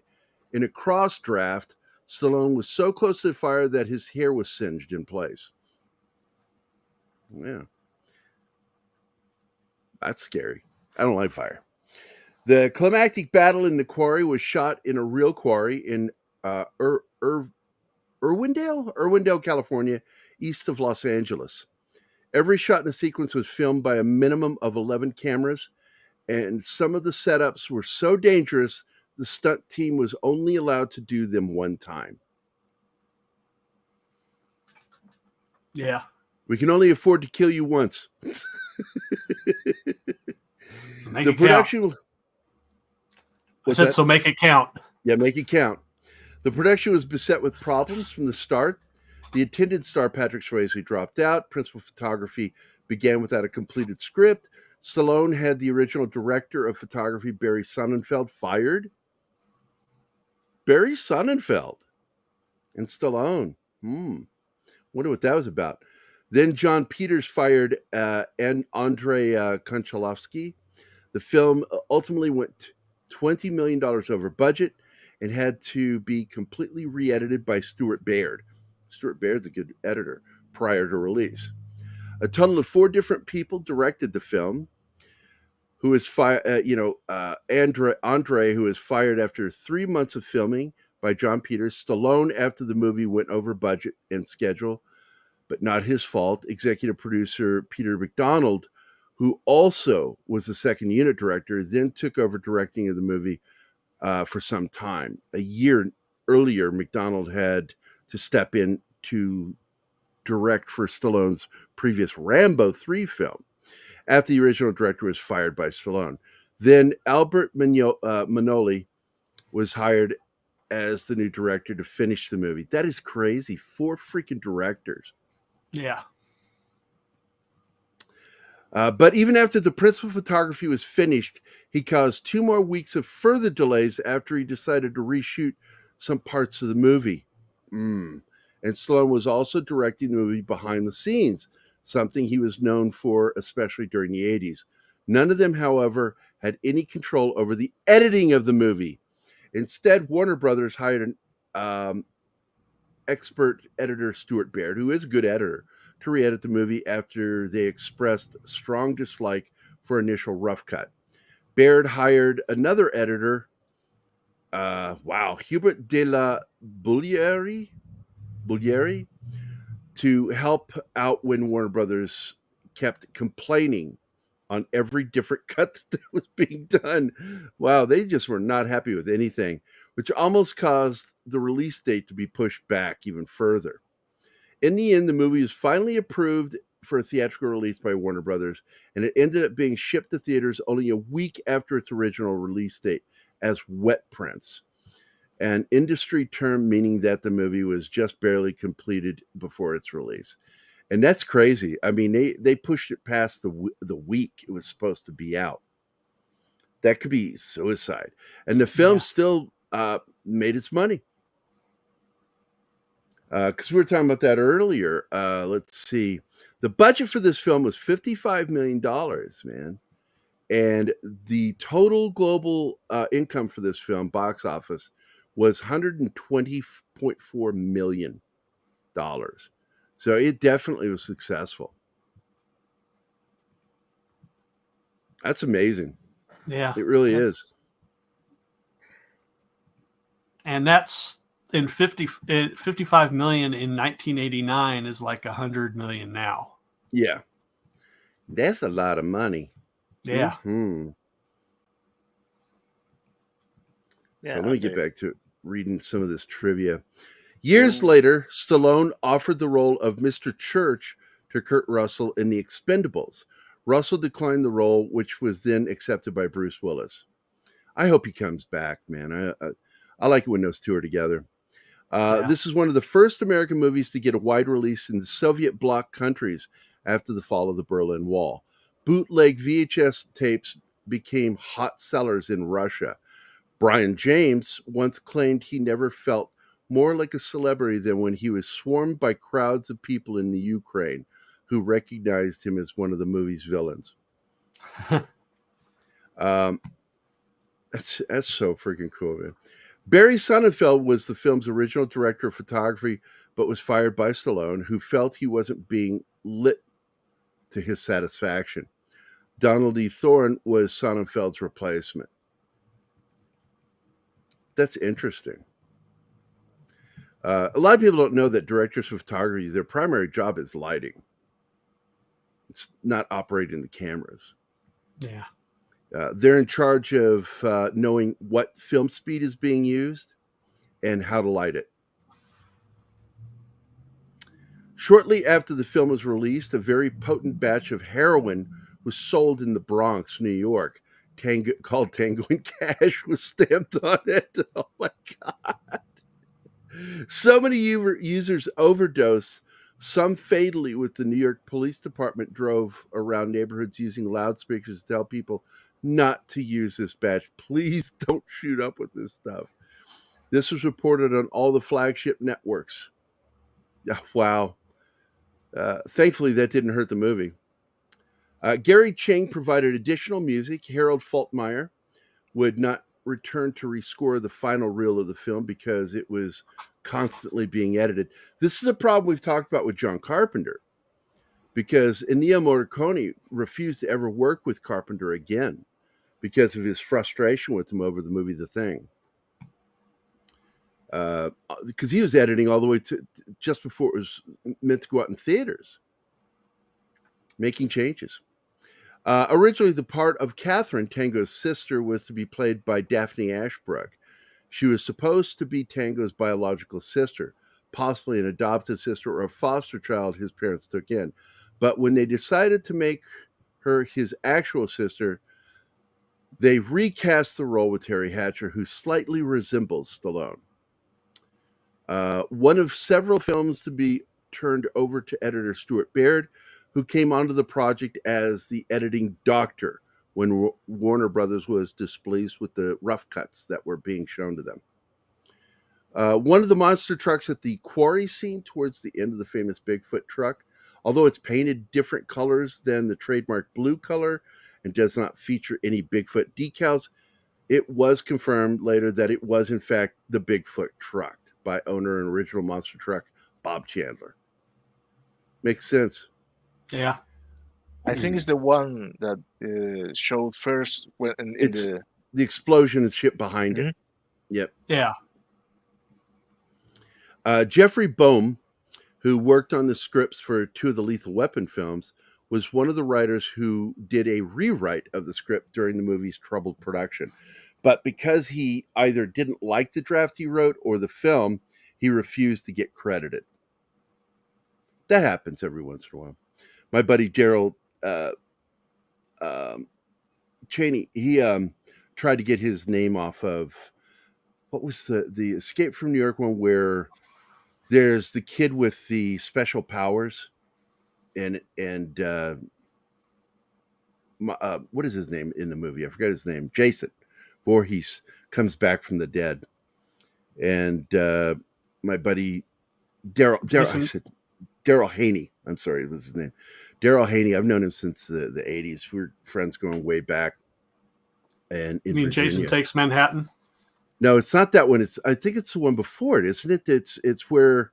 in a cross draft. Stallone was so close to the fire that his hair was singed in place. Yeah. That's scary. I don't like fire. The climactic battle in the quarry was shot in a real quarry in Irwindale, California, east of Los Angeles. Every shot in the sequence was filmed by a minimum of 11 cameras, and some of the setups were so dangerous the stunt team was only allowed to do them one time. Yeah. We can only afford to kill you once. So make The it production. count. I What's said, that? so make it count. Yeah, make it count. The production was beset with problems from the start. The intended star, Patrick Swayze, dropped out. Principal photography began without a completed script. Stallone had the original director of photography, Barry Sonnenfeld, fired. Barry Sonnenfeld and Stallone. Wonder what that was about. Then John Peters fired and Andrei Konchalovsky. The film ultimately went $20 million over budget and had to be completely re-edited by Stuart Baird. Stuart Baird's a good editor prior to release. A total of 4 different people directed the film. Who is Andre, who is fired after 3 months of filming by John Peters. Stallone, after the movie went over budget and schedule, but not his fault. Executive producer Peter McDonald, who also was the second unit director, then took over directing of the movie for some time. A year earlier, McDonald had to step in to direct for Stallone's previous Rambo 3 film, after the original director was fired by Stallone. Then Albert Manoli was hired as the new director to finish the movie. That is crazy. 4 freaking directors. Yeah. But even after the principal photography was finished, he caused 2 more weeks of further delays after he decided to reshoot some parts of the movie. And Stallone was also directing the movie behind the scenes, something he was known for, especially during the 80s. None of them, however, had any control over the editing of the movie. Instead, Warner Brothers hired an expert editor, Stuart Baird, who is a good editor, to re-edit the movie after they expressed strong dislike for initial rough cut. Baird hired another editor, Hubert de la Bullieri, to help out when Warner Brothers kept complaining on every different cut that was being done. Wow, they just were not happy with anything, which almost caused the release date to be pushed back even further. In the end, the movie was finally approved for a theatrical release by Warner Brothers, and it ended up being shipped to theaters only a week after its original release date as wet prints, an industry term meaning that the movie was just barely completed before its release. And that's crazy. I mean, they pushed it past the week it was supposed to be out. That could be suicide. And the film still made its money. Because we were talking about that earlier. Let's see. The budget for this film was $55 million, man. And the total global income for this film, box office, was $120.4 million. So it definitely was successful. That's amazing. Yeah. It really is. And that's in 55 million in 1989 is like 100 million now. Yeah. That's a lot of money. Yeah. Mm-hmm. So let me get back to reading some of this trivia. Years later, Stallone offered the role of Mr. Church to Kurt Russell in The Expendables. Russell declined the role, which was then accepted by Bruce Willis. I hope he comes back, man. I like it when those two are together. This is one of the first American movies to get a wide release in the Soviet bloc countries after the fall of the Berlin Wall. Bootleg VHS tapes became hot sellers in Russia. Brian James once claimed he never felt more like a celebrity than when he was swarmed by crowds of people in the Ukraine who recognized him as one of the movie's villains. That's so freaking cool, man. Barry Sonnenfeld was the film's original director of photography, but was fired by Stallone, who felt he wasn't being lit to his satisfaction. Donald E. Thorne was Sonnenfeld's replacement. That's interesting. A lot of people don't know that directors of photography, their primary job is lighting. It's not operating the cameras. Yeah. They're in charge of knowing what film speed is being used and how to light it. Shortly after the film was released, a very potent batch of heroin was sold in the Bronx, New York. Called Tango and Cash was stamped on it. Oh my God. So many users overdose, some fatally, with the New York Police Department drove around neighborhoods using loudspeakers to tell people not to use this batch. Please don't shoot up with this stuff. This was reported on all the flagship networks. Wow. Thankfully, that didn't hurt the movie. Gary Ching provided additional music. Harold Faltermeyer would not return to rescore the final reel of the film because it was constantly being edited. This is a problem we've talked about with John Carpenter, because Ennio Morricone refused to ever work with Carpenter again because of his frustration with him over the movie The Thing. Because he was editing all the way to just before it was meant to go out in theaters, making changes. Originally, the part of Catherine, Tango's sister, was to be played by Daphne Ashbrook. She was supposed to be Tango's biological sister, possibly an adopted sister or a foster child his parents took in. But when they decided to make her his actual sister, they recast the role with Terry Hatcher, who slightly resembles Stallone. One of several films to be turned over to editor Stuart Baird, who came onto the project as the editing doctor when Warner Brothers was displeased with the rough cuts that were being shown to them. One of the monster trucks at the quarry scene towards the end of the famous Bigfoot truck, although it's painted different colors than the trademark blue color and does not feature any Bigfoot decals, it was confirmed later that it was in fact the Bigfoot truck by owner and original monster truck Bob Chandler. Makes sense. Yeah. I think it's the one that showed first when it's the explosion and shit behind it. Yep. Yeah. Jeffrey Boehm, who worked on the scripts for two of the Lethal Weapon films, was one of the writers who did a rewrite of the script during the movie's troubled production. But because he either didn't like the draft he wrote or the film, he refused to get credited. That happens every once in a while. My buddy Daryl Cheney, he tried to get his name off of, what was the Escape from New York one, where there's the kid with the special powers, and what is his name in the movie? I forgot his name. Jason Voorhees comes back from the dead, and my buddy Daryl Haney. I'm sorry, what was his name? Daryl Haney. I've known him since the 80s. We're friends going way back. And you mean Virginia. Jason Takes Manhattan? No, it's not that one. I think it's the one before it, isn't it? It's where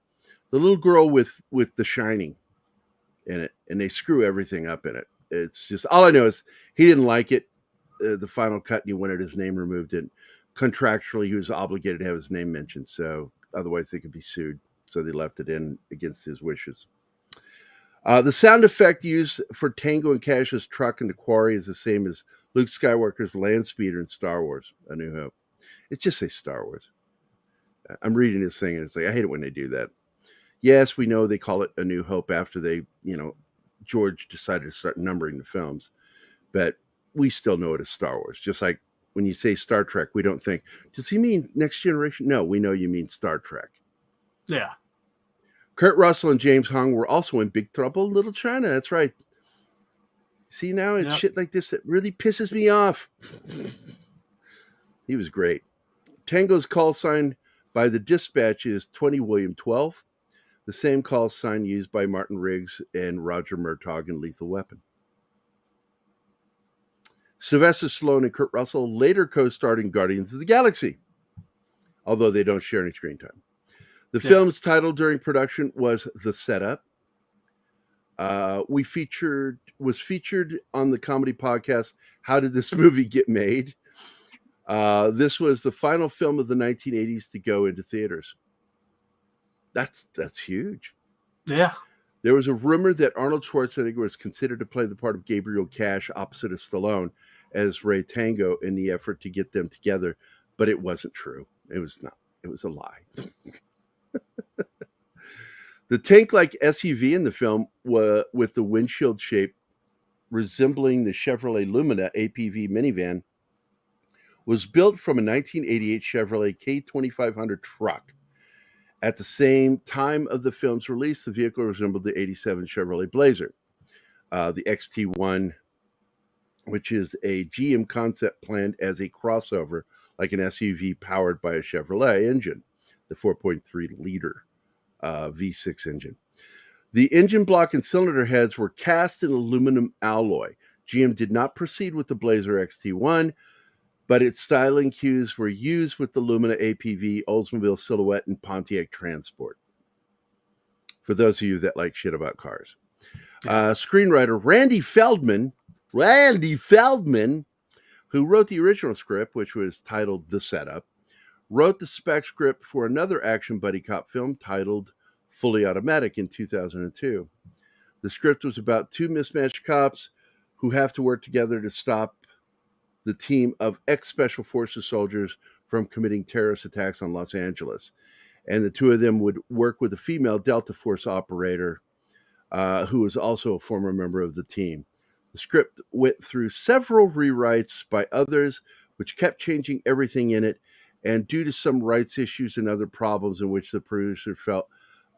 the little girl with the Shining in it, and they screw everything up in it. It's just, all I know is he didn't like it, the final cut, and he wanted his name removed. And contractually, he was obligated to have his name mentioned, so otherwise they could be sued. So they left it in against his wishes. The sound effect used for Tango and Cash's truck in the quarry is the same as Luke Skywalker's land speeder in Star Wars: A New Hope. It just says Star Wars. I'm reading this thing, and it's like, I hate it when they do that. Yes, we know they call it A New Hope after they, George decided to start numbering the films, but we still know it as Star Wars. Just like when you say Star Trek, we don't think, does he mean Next Generation? No, we know you mean Star Trek. Yeah. Kurt Russell and James Hong were also in Big Trouble in Little China. That's right. See, now it's shit like this that really pisses me off. He was great. Tango's call sign by the dispatch is 20 William 12, the same call sign used by Martin Riggs and Roger Murtaugh in Lethal Weapon. Sylvester Stallone and Kurt Russell later co-starred in Guardians of the Galaxy, although they don't share any screen time. The film's title during production was The Setup. Was featured on the comedy podcast How Did This Movie Get Made? This was the final film of the 1980s to go into theaters. That's huge. Yeah. There was a rumor that Arnold Schwarzenegger was considered to play the part of Gabriel Cash opposite of Stallone, as Ray Tango in the effort to get them together, but it wasn't true. It was not. It was a lie. The tank-like SUV in the film, with the windshield shape resembling the Chevrolet Lumina APV minivan, was built from a 1988 Chevrolet K2500 truck. At the same time of the film's release, the vehicle resembled the 87 Chevrolet Blazer. The XT1, which is a GM concept planned as a crossover, like an SUV powered by a Chevrolet engine, the 4.3-liter V6 engine. The engine block and cylinder heads were cast in aluminum alloy. GM did not proceed with the Blazer XT1, but its styling cues were used with the Lumina APV, Oldsmobile Silhouette, and Pontiac Transport. For those of you that like shit about cars. Screenwriter Randy Feldman, who wrote the original script, which was titled The Setup, wrote the spec script for another action buddy cop film titled Fully Automatic in 2002. The script was about two mismatched cops who have to work together to stop the team of ex-Special Forces soldiers from committing terrorist attacks on Los Angeles. And the two of them would work with a female Delta Force operator who was also a former member of the team. The script went through several rewrites by others, which kept changing everything in it. And due to some rights issues and other problems in which the producer felt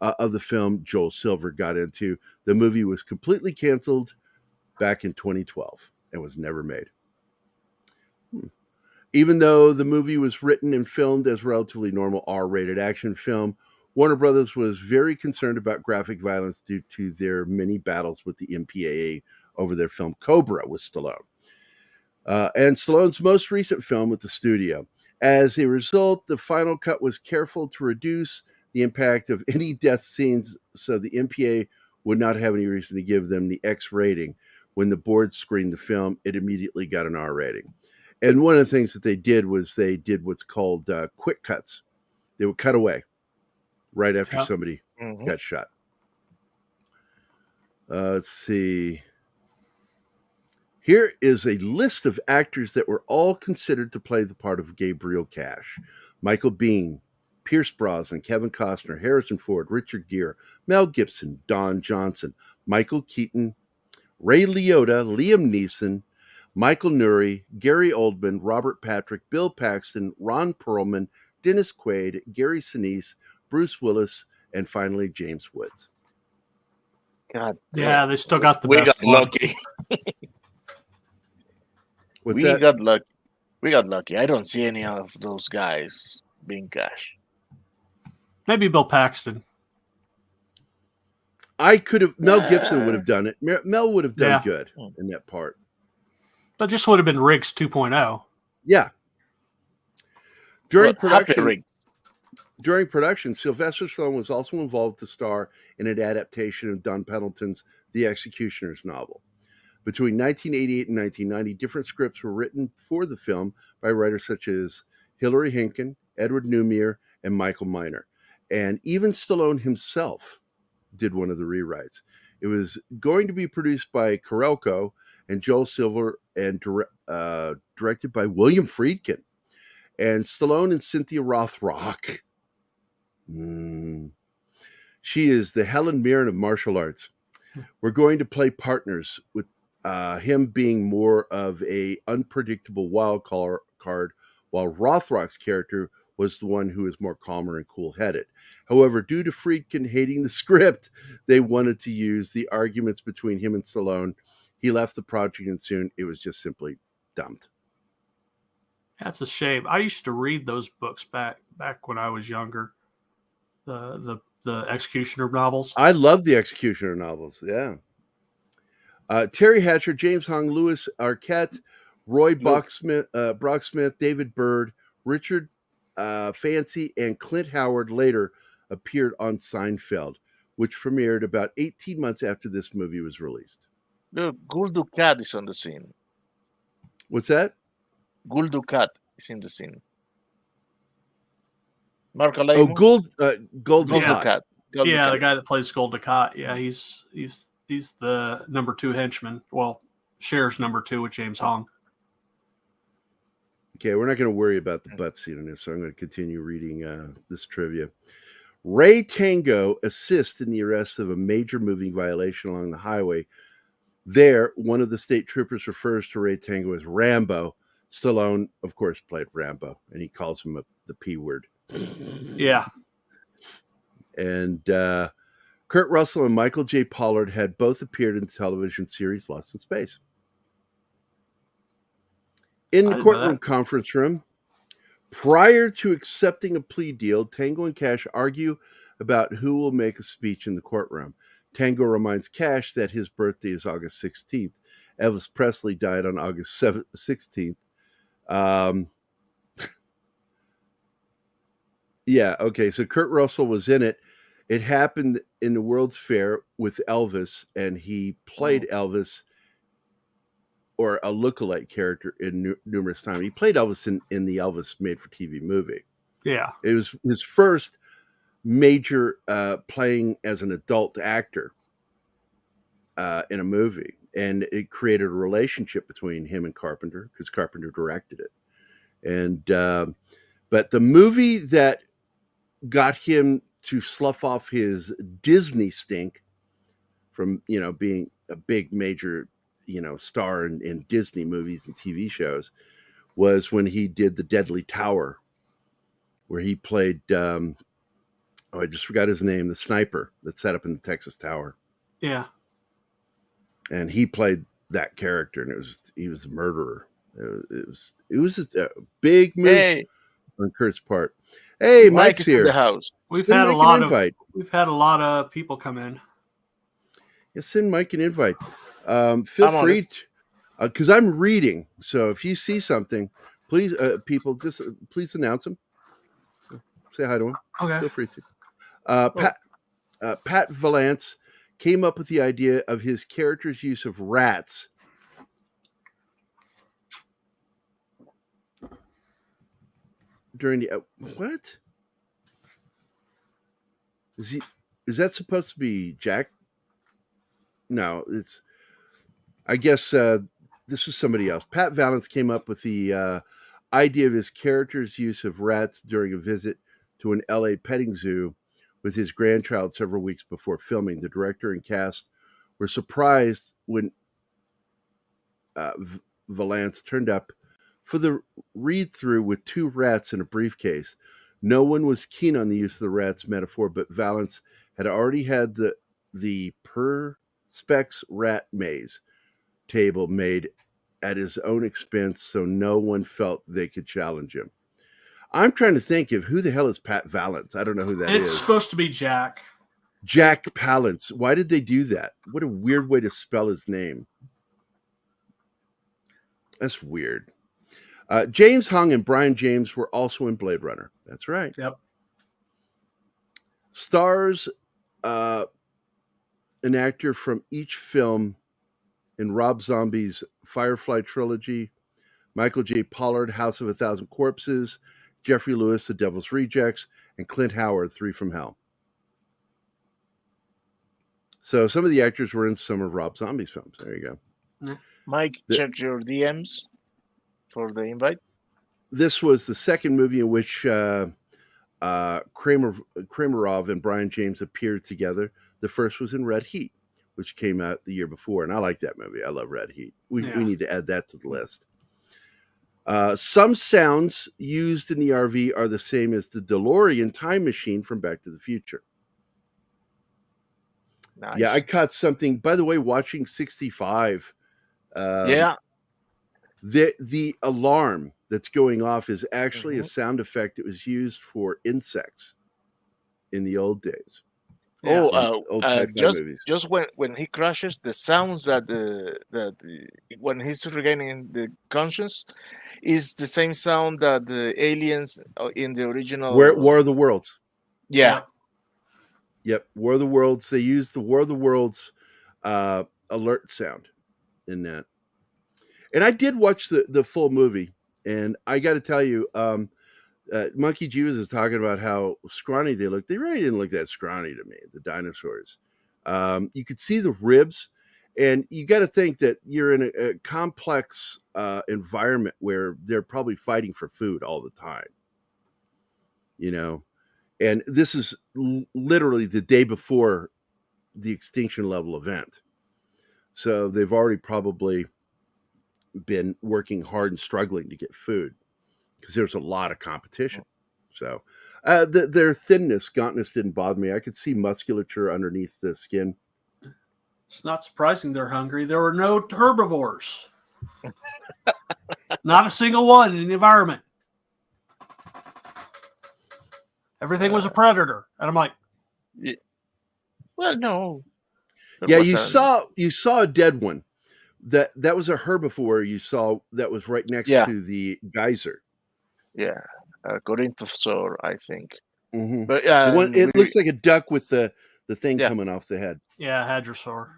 of the film, Joel Silver, got into, the movie was completely canceled back in 2012 and was never made. Even though the movie was written and filmed as a relatively normal R-rated action film, Warner Brothers was very concerned about graphic violence due to their many battles with the MPAA over their film Cobra with Stallone. And Stallone's most recent film with the studio. As a result, the final cut was careful to reduce the impact of any death scenes so the MPAA would not have any reason to give them the X rating. When the board screened the film, it immediately got an R rating. And one of the things that they did was they did what's called quick cuts. They would cut away right after somebody got shot. Let's see. Here is a list of actors that were all considered to play the part of Gabriel Cash. Michael Biehn, Pierce Brosnan, Kevin Costner, Harrison Ford, Richard Gere, Mel Gibson, Don Johnson, Michael Keaton, Ray Liotta, Liam Neeson, Michael Nouri, Gary Oldman, Robert Patrick, Bill Paxton, Ron Perlman, Dennis Quaid, Gary Sinise, Bruce Willis, and finally James Woods. God, yeah, they still got the we best got one. lucky. What's that? Got lucky. We got lucky. I don't see any of those guys being Cash. Maybe Bill Paxton. I could have. Mel Gibson would have done it. Mel would have done good in that part. That just would have been Riggs 2.0. Yeah. During production, Sylvester Stallone was also involved to star in an adaptation of Don Pendleton's The Executioner's novel. Between 1988 and 1990, different scripts were written for the film by writers such as Hilary Hinken, Edward Newmere, and Michael Miner. And even Stallone himself did one of the rewrites. It was going to be produced by Carolco and Joel Silver and directed by William Friedkin. And Stallone and Cynthia Rothrock. She is the Helen Mirren of martial arts. We're going to play partners with him being more of a unpredictable wild card, while Rothrock's character was the one who was more calmer and cool-headed. However, due to Friedkin hating the script, they wanted to use the arguments between him and Stallone. He left the project and soon it was just simply dumped. That's a shame. I used to read those books back when I was younger. The Executioner novels. I love the Executioner novels. Yeah. Terry Hatcher, James Hong, Louis Arquette, Roy Brocksmith, David Byrd, Richard Fancy, and Clint Howard later appeared on Seinfeld, which premiered about 18 months after this movie was released. Gul Dukat is on the scene. What's that? Gul Dukat is in the scene. Mark Alamo? Oh, Gul Dukat. Yeah, the guy that plays Gul Dukat. Yeah, he's the number 2 henchman. Well, Cher's number 2 with James Hong. Okay, we're not going to worry about the butt scene in this, so I'm going to continue reading this trivia. Ray Tango assists in the arrest of a major moving violation along the highway. There, one of the state troopers refers to Ray Tango as Rambo. Stallone, of course, played Rambo, and he calls him the P word. Yeah. And Kurt Russell and Michael J. Pollard had both appeared in the television series Lost in Space. In the courtroom conference room, prior to accepting a plea deal, Tango and Cash argue about who will make a speech in the courtroom. Tango reminds Cash that his birthday is August 16th. Elvis Presley died on August 16th. Yeah, okay, so Kurt Russell was in it. It happened in the World's Fair with Elvis, and he played Elvis, or a lookalike character, in numerous times. He played Elvis in the Elvis made-for-TV movie. Yeah. It was his first major playing as an adult actor in a movie, and it created a relationship between him and Carpenter, because Carpenter directed it. And but the movie that got him to slough off his Disney stink from, being a big major, star in Disney movies and TV shows, was when he did The Deadly Tower, where he played, I just forgot his name, the sniper that sat up in the Texas Tower. Yeah. And he played that character, and he was a murderer. It was a big move on Kurt's part. Hey, Mike's here. In the house. We've had a lot of people come in. Yeah, send Mike an invite. Feel free, because I'm reading. So if you see something, please, people, just please announce him. Say hi to him. Okay. Feel free to. Pat Valance came up with the idea of his character's use of rats. During the what? Is that supposed to be Jack? No, it's. I guess this was somebody else. Pat Valance came up with the idea of his character's use of rats during a visit to an LA petting zoo with his grandchild several weeks before filming. The director and cast were surprised when Valance turned up for the read-through with 2 rats in a briefcase. No one was keen on the use of the rats metaphor, but Valance had already had the Perspex rat maze table made at his own expense, so no one felt they could challenge him. I'm trying to think of who the hell is Pat Valance. I don't know who that is. It's supposed to be Jack. Jack Palance. Why did they do that? What a weird way to spell his name. That's weird. James Hong and Brian James were also in Blade Runner. That's right. Yep. Stars an actor from each film in Rob Zombie's Firefly trilogy, Michael J. Pollard, House of a Thousand Corpses, Jeffrey Lewis, The Devil's Rejects, and Clint Howard, 3 from Hell. So some of the actors were in some of Rob Zombie's films. There you go. Mike, check your DMs for the invite. This was the second movie in which Kramerov and Brian James appeared together. The first was in Red Heat, which came out the year before, and I like that movie. I love Red Heat. We need to add that to the list. Some sounds used in the RV are the same as the DeLorean time machine from Back to the Future. Nice. Yeah, I caught something. By the way, watching 65. The alarm that's going off is actually a sound effect that was used for insects in the old days. Just when he crashes, the sounds that when he's regaining the conscience is the same sound that the aliens in the original War of the Worlds. Yeah. Yep, War of the Worlds. They used the War of the Worlds alert sound in that. And I did watch the full movie, and I got to tell you, Monkey G was talking about how scrawny they looked. They really didn't look that scrawny to me, the dinosaurs. You could see the ribs, And you got to think that you're in a complex environment where they're probably fighting for food all the time, you know. And this is literally the day before the extinction level event. So they've already probably been working hard and struggling to get food because there's a lot of competition. So their thinness, gauntness didn't bother me. I could see musculature underneath the skin. It's not surprising they're hungry. There were no herbivores. Not a single one in the environment. Everything was a predator. And I'm like, well, no. Yeah, you saw a dead one. That was a herbivore you saw that was right next to the geyser. Yeah, Corynthosaur, I think. Mm-hmm. But it looks like a duck with the thing coming off the head. Yeah, hadrosaur.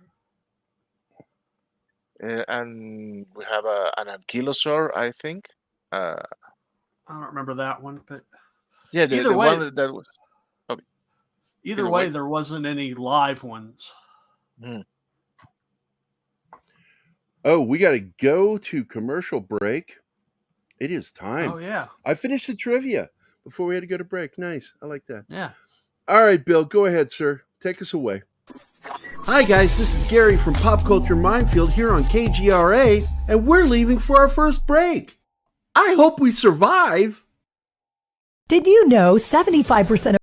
And we have an ankylosaur, I think. I don't remember that one, but yeah, the one that was. Okay. Either way, there wasn't any live ones. Oh, we got to go to commercial break. It is time. Oh, yeah. I finished the trivia before we had to go to break. Nice. I like that. Yeah. All right, Bill, go ahead, sir. Take us away. Hi, guys. This is Gary from Pop Culture Minefield here on KGRA, and we're leaving for our first break. I hope we survive. Did you know 75% of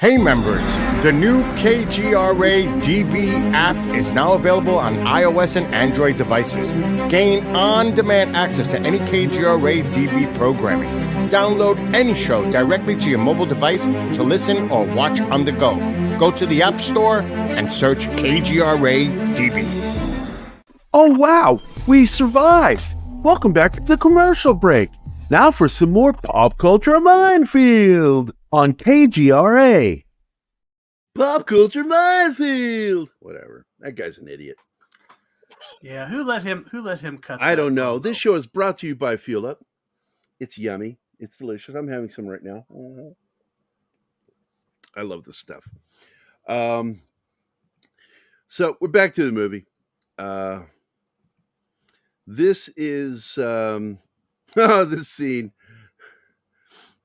Hey members, the new KGRA DB app is now available on iOS and Android devices. Gain on-demand access to any KGRA DB programming. Download any show directly to your mobile device to listen or watch on the go. Go to the App Store and search KGRA DB. Oh wow, we survived. Welcome back to the commercial break. Now for some more Pop Culture Minefield on KGRA. Pop Culture Minefield. Whatever. That guy's an idiot. Yeah, who let him cut I don't know. This show is brought to you by Fuel Up. It's yummy. It's delicious. I'm having some right now. I love this stuff. So we're back to the movie. This is this scene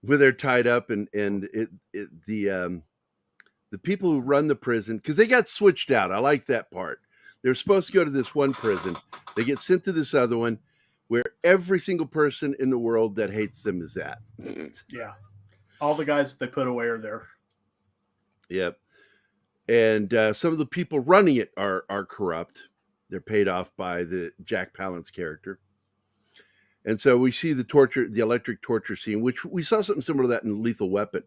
where they're tied up and the people who run the prison, because they got switched out. I like that part. They're supposed to go to this one prison. They get sent to this other one where every single person in the world that hates them is at. Yeah. All the guys that they put away are there. Yep. And some of the people running it are corrupt. They're paid off by the Jack Palance character. And so we see the electric torture scene, which we saw something similar to that in Lethal Weapon.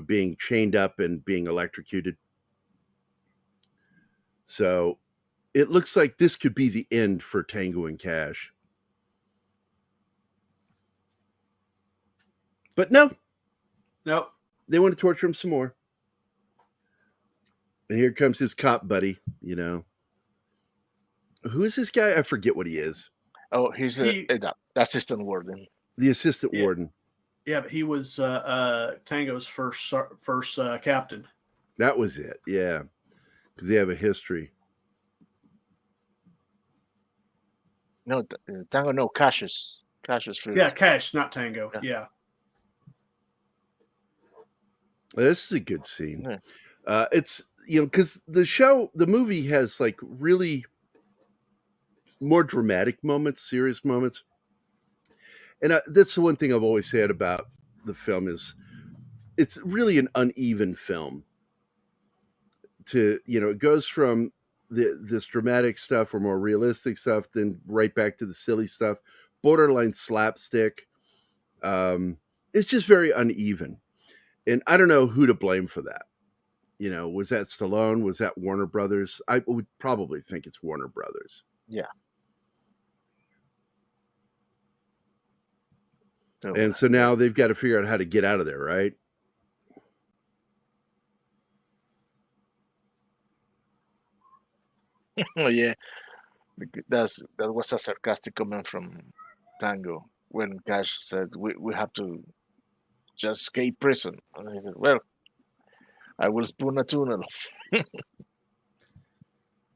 Being chained up and being electrocuted. So it looks like this could be the end for Tango and Cash. But no. Nope. They want to torture him some more. And here comes his cop buddy, Who is this guy? I forget what he is. Oh, he's the assistant warden. The assistant warden. Yeah, but he was Tango's first captain. That was it, yeah. Because they have a history. No, Tango, no, Cassius. Cassius first. Yeah, Cash, not Tango. Yeah. This is a good scene. Yeah. It's because the movie has like really more dramatic moments, serious moments, and that's the one thing I've always said about the film is it's really an uneven film. It goes from this dramatic stuff or more realistic stuff, then right back to the silly stuff, borderline slapstick. It's just very uneven, and I don't know who to blame for that. Was that Stallone? Was that Warner Brothers? I would probably think it's Warner Brothers. Yeah. And so now they've got to figure out how to get out of there, right? Oh yeah, that was a sarcastic comment from Tango when Cash said we have to just escape prison, and he said, "Well, I will spoon a tunnel." Yeah,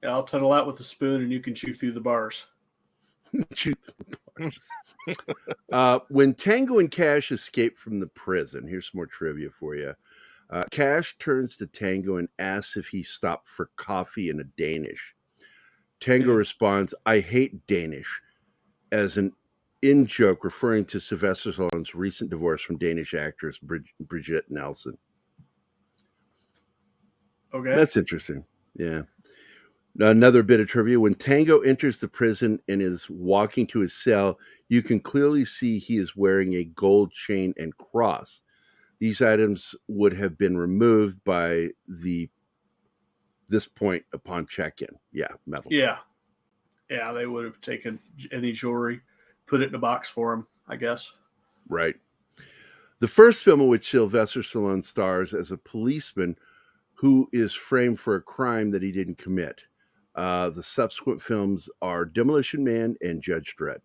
I'll tunnel out with a spoon, and you can chew through the bars. Chew through the bars. When Tango and Cash escape from the prison, here's some more trivia for you. Cash turns to Tango and asks if he stopped for coffee in a Danish. Tango responds, "I hate Danish," as an in-joke referring to Sylvester Stallone's recent divorce from Danish actress Brigitte Nielsen. Okay. That's interesting. Yeah. Another bit of trivia. When Tango enters the prison and is walking to his cell, you can clearly see he is wearing a gold chain and cross. These items would have been removed by this point upon check-in. Yeah, metal. Yeah. Yeah, they would have taken any jewelry, put it in a box for him, I guess. Right. The first film in which Sylvester Stallone stars as a policeman who is framed for a crime that he didn't commit. The subsequent films are Demolition Man and Judge Dredd.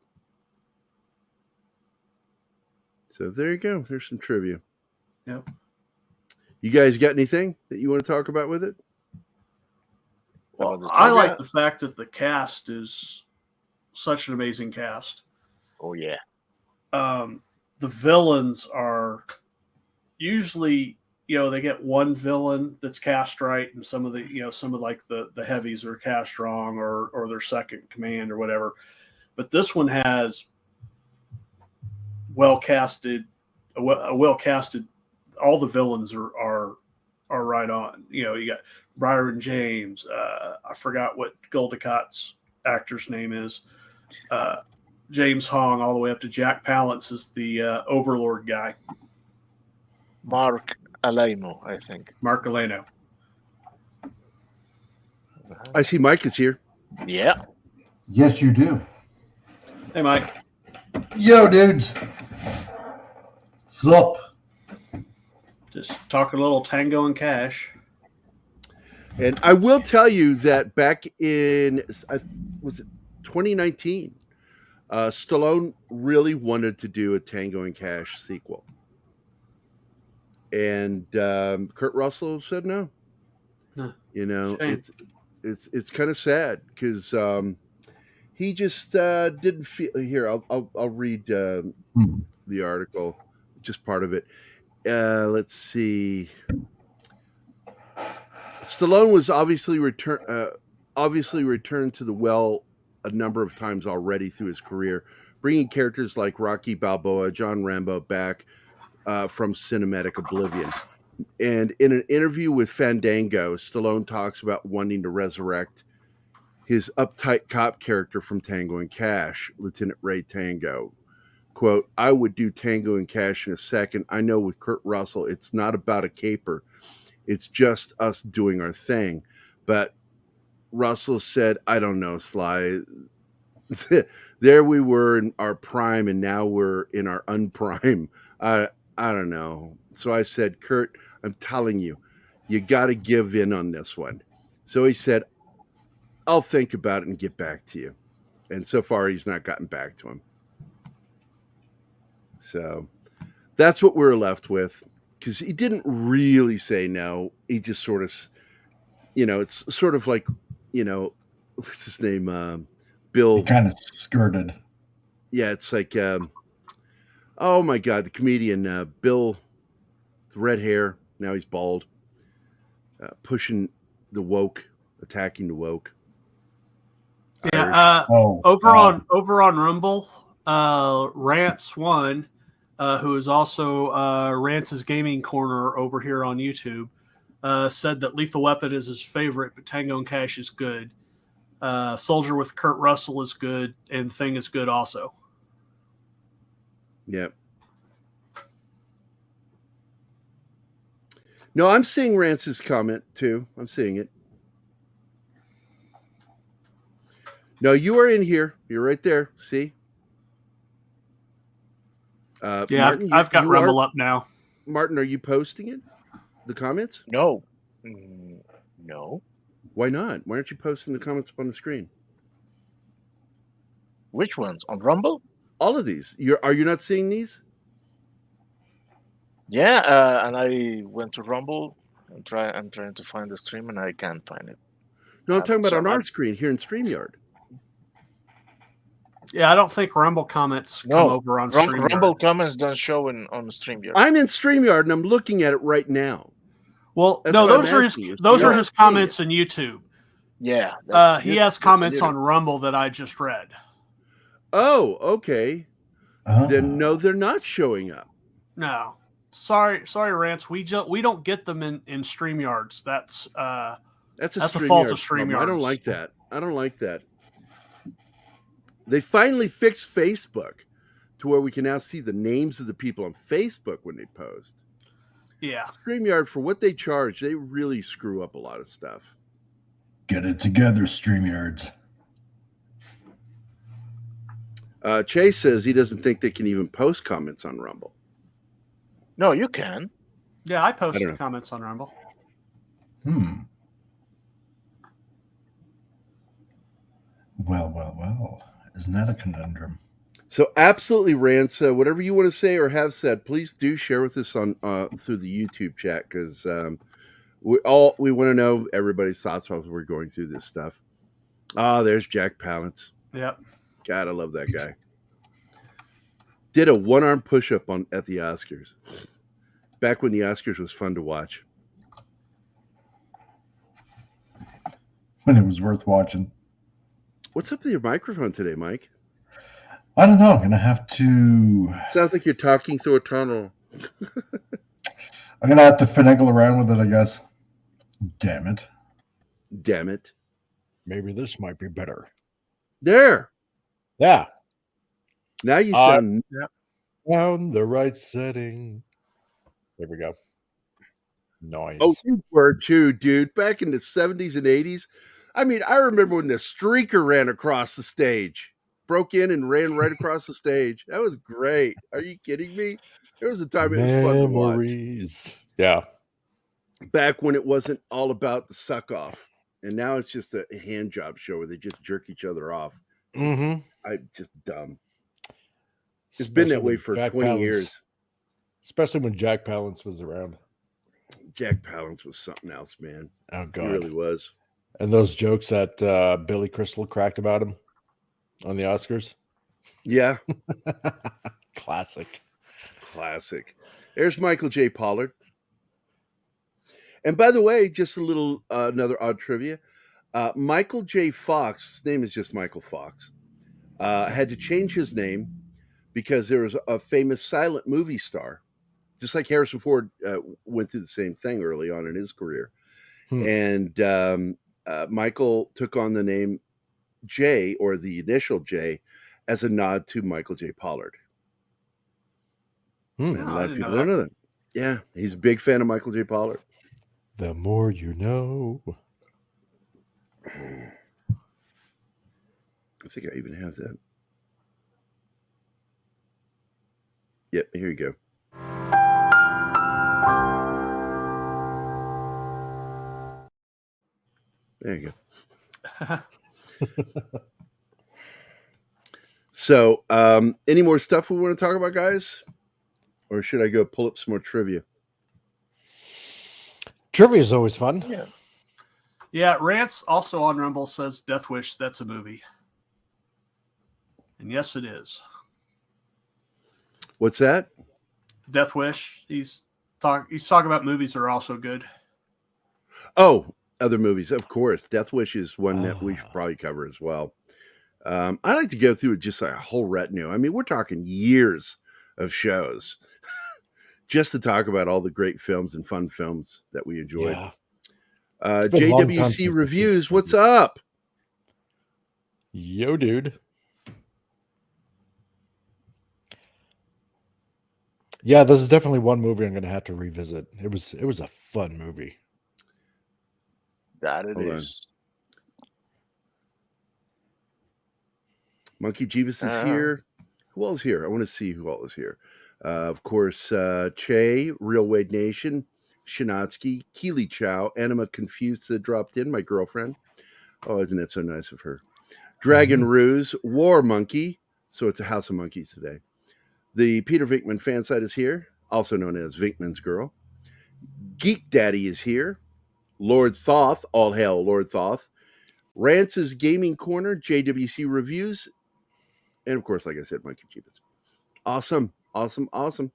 So there you go. There's some trivia. Yep. You guys got anything that you want to talk about with it? Well, I like the fact that the cast is such an amazing cast. Oh yeah. The villains are usually, they get one villain that's cast right, and some of the heavies are cast wrong or their second command or whatever. But this one has well casted. All the villains are right on. You got Byron James. I forgot what Goldicott's actor's name is. James Hong, all the way up to Jack Palance is the Overlord guy. Mark Alano, I think. Mark Alano. I see Mike is here. Yeah. Yes, you do. Hey, Mike. Yo, dudes. What's up? Just talking a little Tango and Cash. And I will tell you that back in, was it 2019, Stallone really wanted to do a Tango and Cash sequel. And Kurt Russell said no. Huh. Shame. It's kind of sad because he just didn't feel. Here, I'll read the article, just part of it. Let's see. Stallone was obviously returned to the well a number of times already through his career, bringing characters like Rocky Balboa, John Rambo back from cinematic oblivion. And in an interview with Fandango, Stallone talks about wanting to resurrect his uptight cop character from Tango and Cash, Lieutenant Ray Tango. Quote, "I would do Tango and Cash in a second. I know with Kurt Russell, it's not about a caper. It's just us doing our thing." But Russell said, "I don't know, Sly. There we were in our prime, and now we're in our unprime. I don't know." So I said, "Kurt, I'm telling you, you got to give in on this one." So he said, "I'll think about it and get back to you." And so far, he's not gotten back to him. So that's what we're left with, because he didn't really say no. He just sort of, it's sort of like, what's his name? Bill. He kind of skirted. Yeah, it's like, oh my God, the comedian, Bill, the red hair. Now he's bald. Pushing the woke, attacking the woke. Yeah. Over on Rumble, Rance One, who is also Rance's Gaming Corner over here on YouTube, said that Lethal Weapon is his favorite, but Tango and Cash is good. Soldier with Kurt Russell is good, and Thing is good also. Yep. No, I'm seeing Rance's comment too. I'm seeing it. No, you are in here. You're right there. See? Martin, I've got Rumble up now. Martin, are you posting it? The comments? No. No. Why not? Why aren't you posting the comments up on the screen? Which ones? On Rumble? All of these. Are you not seeing these? Yeah, and I went to Rumble and I'm trying to find the stream and I can't find it. No, I'm talking about on our screen here in StreamYard. Yeah, I don't think Rumble comments come over on StreamYard. Rumble comments don't show on StreamYard. I'm in StreamYard and I'm looking at it right now. Well, no, those are his comments in YouTube. Yeah. He has comments on Rumble that I just read. Oh, okay. Then no, they're not showing up. No. Sorry, Rance. We don't get them in StreamYards. That's a fault of StreamYards. I don't like that. They finally fixed Facebook to where we can now see the names of the people on Facebook when they post. Yeah. StreamYard, for what they charge, they really screw up a lot of stuff. Get it together, StreamYards. Chase says he doesn't think they can even post comments on Rumble. No, you can. Yeah, I posted comments on Rumble. Well. Isn't that a conundrum? So absolutely, Rance, whatever you want to say or have said, please do share with us on through the YouTube chat, because we want to know everybody's thoughts while we're going through this stuff. There's Jack Palance. Yep. God, I love that guy. Did a one-arm push-up at the Oscars. Back when the Oscars was fun to watch. When it was worth watching. What's up with your microphone today, Mike? I don't know. I'm going to have to... Sounds like you're talking through a tunnel. I'm going to have to finagle around with it, I guess. Damn it. Maybe this might be better. There. Yeah. Now you sound... Found the right setting. There we go. Nice. Oh, you were too, dude. Back in the 70s and 80s. I mean, I remember when the streaker ran across the stage. Broke in and ran right across the stage. That was great. Are you kidding me? There was a time it was fun to watch. Yeah. Back when it wasn't all about the suck off. And now it's just a hand job show where they just jerk each other off. Mm-hmm. I'm just dumb. It's been that way for 20 years. Especially when Jack Palance was around. Jack Palance was something else, man. Oh, God. He really was. And those jokes that Billy Crystal cracked about him on the Oscars. Yeah. Classic. There's Michael J. Pollard. And by the way, just a little another odd trivia. Michael J. Fox, his name is just Michael Fox, had to change his name because there was a famous silent movie star, just like Harrison Ford went through the same thing early on in his career. And Michael took on the name J, or the initial J, as a nod to Michael J. Pollard. And a lot of people don't know that. Yeah, he's a big fan of Michael J. Pollard. The more you know. I think I even have that. Yep, here you go. There you go. So, any more stuff we want to talk about, guys? Or should I go pull up some more trivia? Trivia is always fun. Yeah, Rance also on Rumble says Death Wish, that's a movie. And yes, it is. What's that? Death Wish. He's He's talking about movies that are also good. Oh, other movies, of course. Death Wish is one that we should probably cover as well. I like to go through just a whole retinue. I mean, we're talking years of shows just to talk about all the great films and fun films that we enjoyed. Yeah. It's been a long time JWC since Reviews, what's up? Yo, dude. Yeah, this is definitely one movie I'm going to have to revisit. It was a fun movie. That it Hold on. is. Monkey Jeebus is here. Who else is here? I want to see who else is here. Of course, Che, Real Wade Nation, Shinatsky, Keely Chow, Anima Confusa dropped in, my girlfriend. Oh, isn't that so nice of her? Dragon Ruse, War Monkey. So it's a House of Monkeys today. The Peter Vinkman fan site is here, also known as Vinkman's Girl. Geek Daddy is here. Lord Thoth, all hail Lord Thoth. Rance's Gaming Corner, JWC Reviews. And of course, like I said, Monkey Jeebus. Awesome. And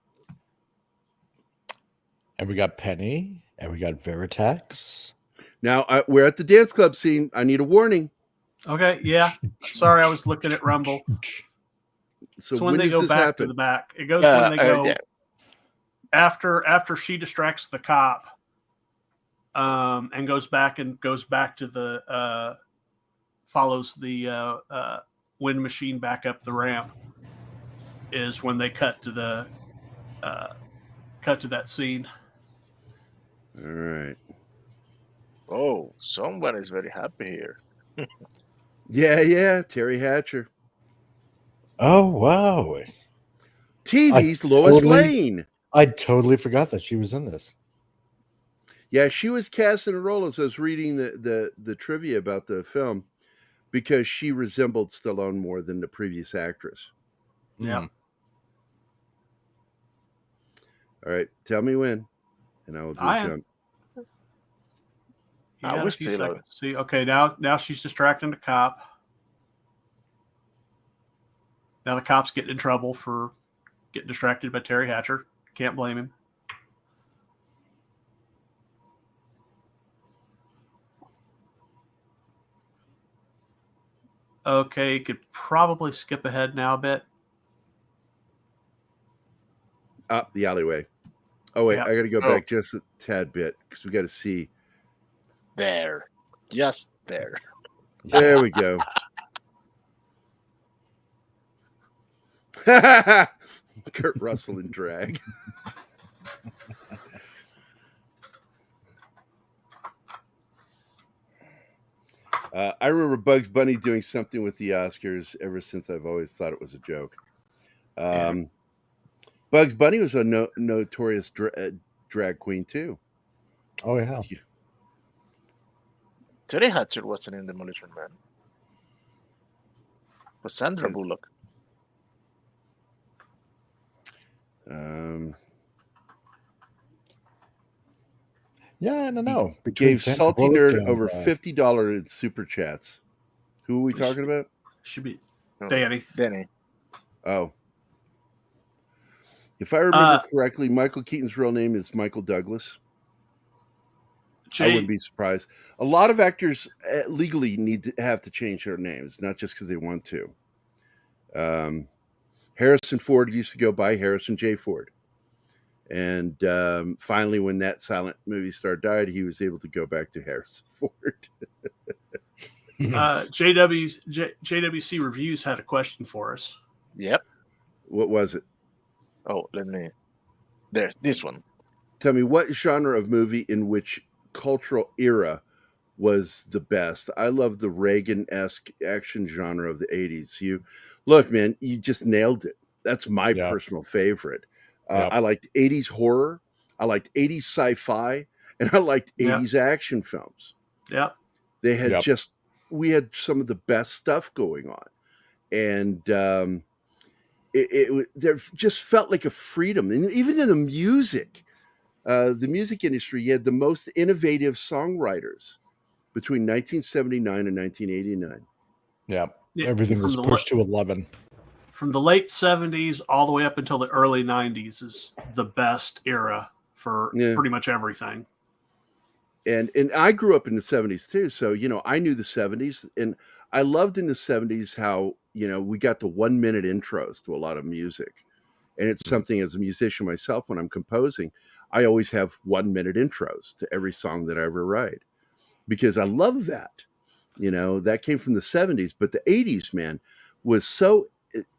we got Penny, and we got Veritex. Now, we're at the dance club scene. I need a warning. Okay, yeah. Sorry, I was looking at Rumble. So it's when they go back to the back. It goes when they go after she distracts the cop, and goes back to the follows the wind machine back up the ramp. Is when they cut to that scene. All right. Oh, somebody's very happy here. Yeah, Terry Hatcher. Oh, wow. TV's Lois Lane. I totally forgot that she was in this. Yeah, she was cast in a role as I was reading the trivia about the film because she resembled Stallone more than the previous actress. Yeah. All right, tell me when, and I will do a jump. I wish see. Okay, now she's distracting the cop. Now the cop's getting in trouble for getting distracted by Terry Hatcher. Can't blame him. Okay, could probably skip ahead now a bit. Up the alleyway. Oh wait, I got to go back just a tad bit because we got to see. There, just there. There we go. Kurt Russell in drag. I remember Bugs Bunny doing something with the Oscars ever since I've always thought it was a joke. Bugs Bunny was a notorious drag queen too. Oh, yeah. Terry Hatcher wasn't in Demolition Man. It was Sandra Bullock. Yeah, I don't know. Gave Salty Nerd over $50 in super chats. Who are we talking about? Should be Danny. Oh. If I remember correctly, Michael Keaton's real name is Michael Douglas. I wouldn't be surprised. A lot of actors legally need to have to change their names, not just because they want to. Harrison Ford used to go by Harrison J. Ford. And finally, when that silent movie star died, he was able to go back to Harrison Ford. JWC Reviews had a question for us. Yep. What was it? Oh, there's this one. Tell me, what genre of movie in which cultural era was the best? I love the Reagan-esque action genre of the 80s. Look, man, you just nailed it. That's my personal favorite. I liked 80s horror, I liked 80s sci-fi, and I liked 80s action films. Yeah. They had we had some of the best stuff going on. And there just felt like a freedom. And even in the music industry, you had the most innovative songwriters between 1979 and 1989. Yeah. Everything was pushed to 11. From the late 70s all the way up until the early 90s is the best era for Yeah. pretty much everything. And I grew up in the 70s too, so I knew the 70s, and I loved in the 70s how we got the 1-minute intros to a lot of music. And it's something, as a musician myself, when I'm composing, I always have 1-minute intros to every song that I ever write, because I love that. That came from the 70s, but the 80s, man, was so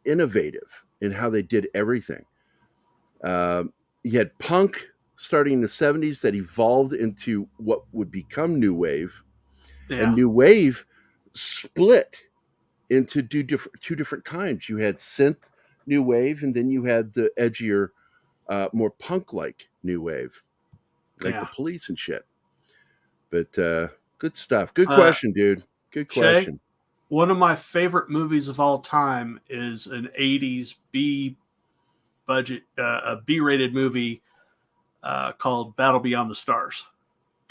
innovative in how they did everything. You had punk starting in the 70s that evolved into what would become new wave. Yeah. And new wave split into two different kinds. You had synth new wave, and then you had the edgier, more punk-like new wave, like the Police and shit. But good stuff. Good question, dude. Good question. Shay, one of my favorite movies of all time is an 80s B-budget, a B-rated movie called Battle Beyond the Stars.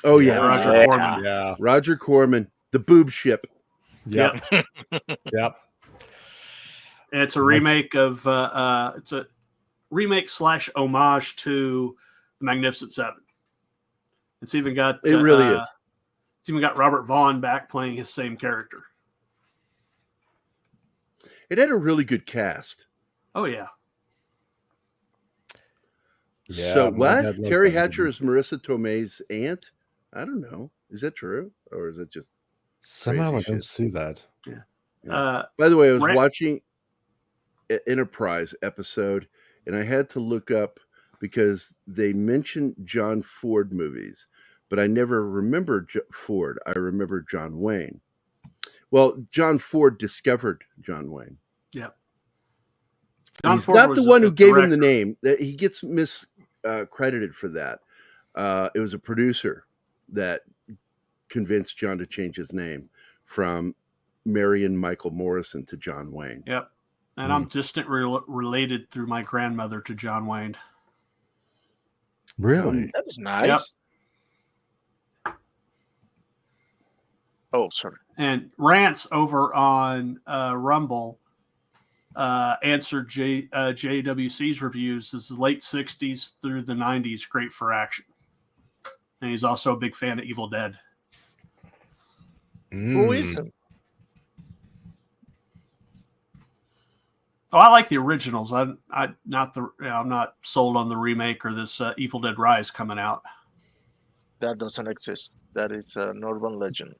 Oh, yeah. Roger Corman. Yeah. Roger Corman, the boob ship. Yep. Yep. And it's a remake of it's a remake / homage to The Magnificent Seven. It's even got It really is. It's even got Robert Vaughn back playing his same character. It had a really good cast. Oh yeah. So what? Terry Hatcher is Marissa Tomei's aunt? I don't know. Is that true, or is it just somehow I crazy don't shit? see that? Yeah. By the way, I was watching an Enterprise episode, and I had to look up because they mentioned John Ford movies, but I never remembered Ford. I remember John Wayne. Well, John Ford discovered John Wayne. Yep. He's not the one who gave him the name. He gets credited for that. It was a producer that convinced John to change his name from Marion Michael Morrison to John Wayne. Yep. And I'm distant related through my grandmother to John Wayne. Really? That is nice. Yep. Oh, sorry. And Rance over on Rumble answered JWC's reviews as the late 60s through the 90s, great for action. And he's also a big fan of Evil Dead. Who is him? Oh, I like the originals. I'm not sold on the remake or this Evil Dead Rise coming out. That doesn't exist. That is an urban legend.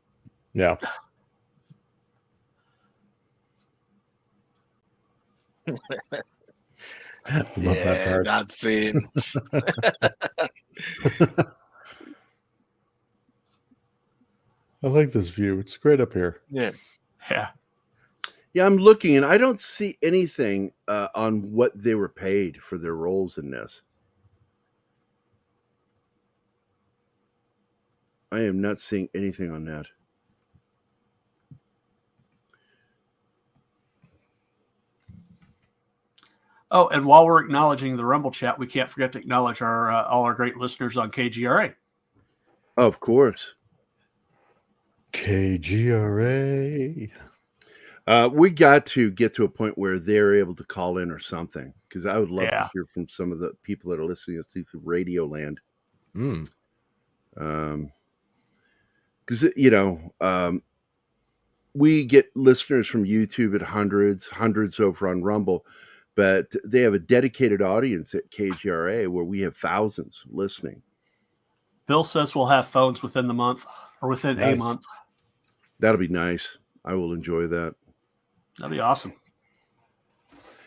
Yeah. Love that part. That scene. I like this view. It's great up here. Yeah. Yeah. Yeah, I'm looking, and I don't see anything on what they were paid for their roles in this. I am not seeing anything on that. Oh, and while we're acknowledging the Rumble chat, we can't forget to acknowledge our all our great listeners on KGRA. Of course. KGRA. We got to get to a point where they're able to call in or something, because I would love Yeah. to hear from some of the people that are listening to us through Radio Land. Because we get listeners from YouTube at hundreds over on Rumble, but they have a dedicated audience at KGRA where we have thousands listening. Bill says we'll have phones within the month or within a month. That'll be nice. I will enjoy that. That'd be awesome.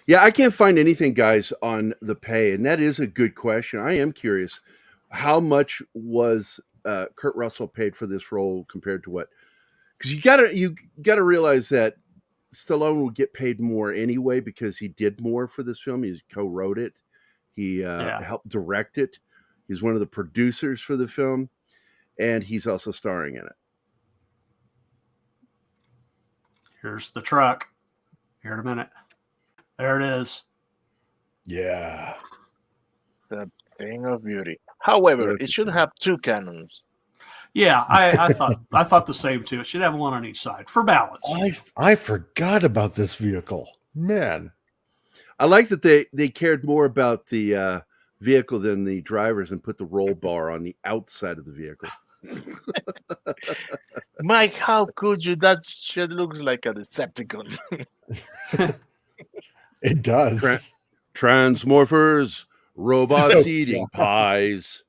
Yeah, I can't find anything, guys, on the pay, and that is a good question. I am curious, how much was Kurt Russell paid for this role compared to what? Because you gotta realize that Stallone would get paid more anyway because he did more for this film. He co-wrote it. He helped direct it. He's one of the producers for the film, and he's also starring in it. Here's the truck. Here in a minute. There it is. Yeah. It's that thing of beauty. However, it should have two cannons. Yeah, I thought the same too. It should have one on each side for balance. I forgot about this vehicle. Man. I like that they cared more about the vehicle than the drivers and put the roll bar on the outside of the vehicle. Mike, how could you? That shit looks like a Decepticon. It does. Transmorphers, robots Oh, eating God. pies.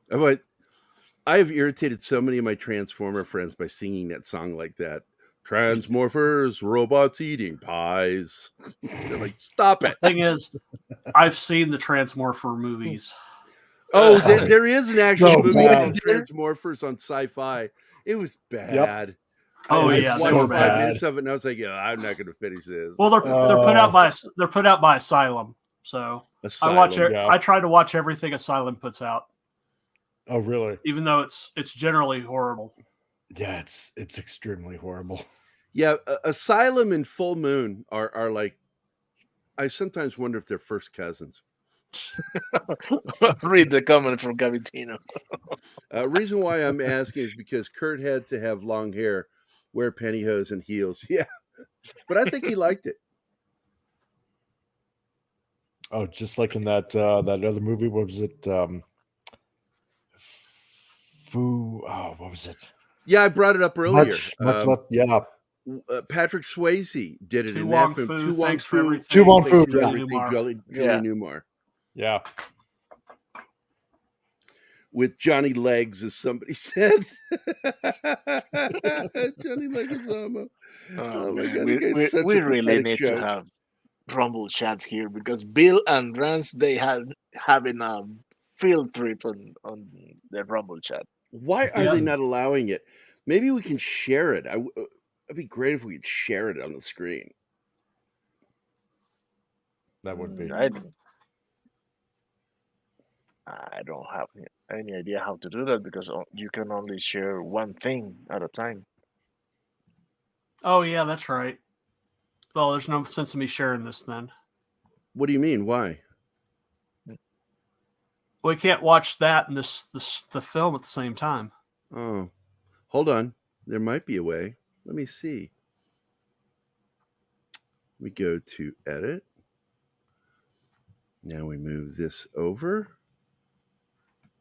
But I have irritated so many of my Transformer friends by singing that song like that. Transmorphers, robots eating pies. They're like, stop it. Thing is, I've seen the Transmorpher movies. Oh, there is an actual So movie bad. called Transmorphers on Sci-Fi. It was bad. Oh I yeah, watched they were 5 bad. minutes of it, and I was like, "Yeah, I'm not going to finish this." Well, they're put out by Asylum, so Asylum, I try to watch everything Asylum puts out. Oh, really? Even though it's generally horrible. Yeah, it's extremely horrible. Yeah, Asylum and Full Moon are like. I sometimes wonder if they're first cousins. Read the comment from Gavitino. Reason why I'm asking is because Kurt had to have long hair, wear pantyhose and heels. Yeah, but I think he liked it. Oh, just like in that other movie. What was it? What was it? Yeah, I brought it up earlier. Much left. Yeah. Patrick Swayze did it Tu in Wong that film. Fu, Tu Wong Thanks for Fu. Everything. Tu Wong Thanks Fu, for yeah. Everything, Julie Newmar. Yeah. With Johnny Legs, as somebody said. Johnny Leguizamo. Oh, my man. God, that guy's such We a really pathetic need joke. to have Rumble chat here because Bill and Rance they having a field trip on the Rumble chat. Why are they not allowing it? Maybe we can share it. It'd be great if we could share it on the screen. That would be. I don't have any idea how to do that because you can only share one thing at a time. Oh yeah, that's right. Well, there's no sense in me sharing this then. What do you mean? Why? We can't watch that and the film at the same time. Oh, hold on. There might be a way. Let me see. We go to edit. Now we move this over.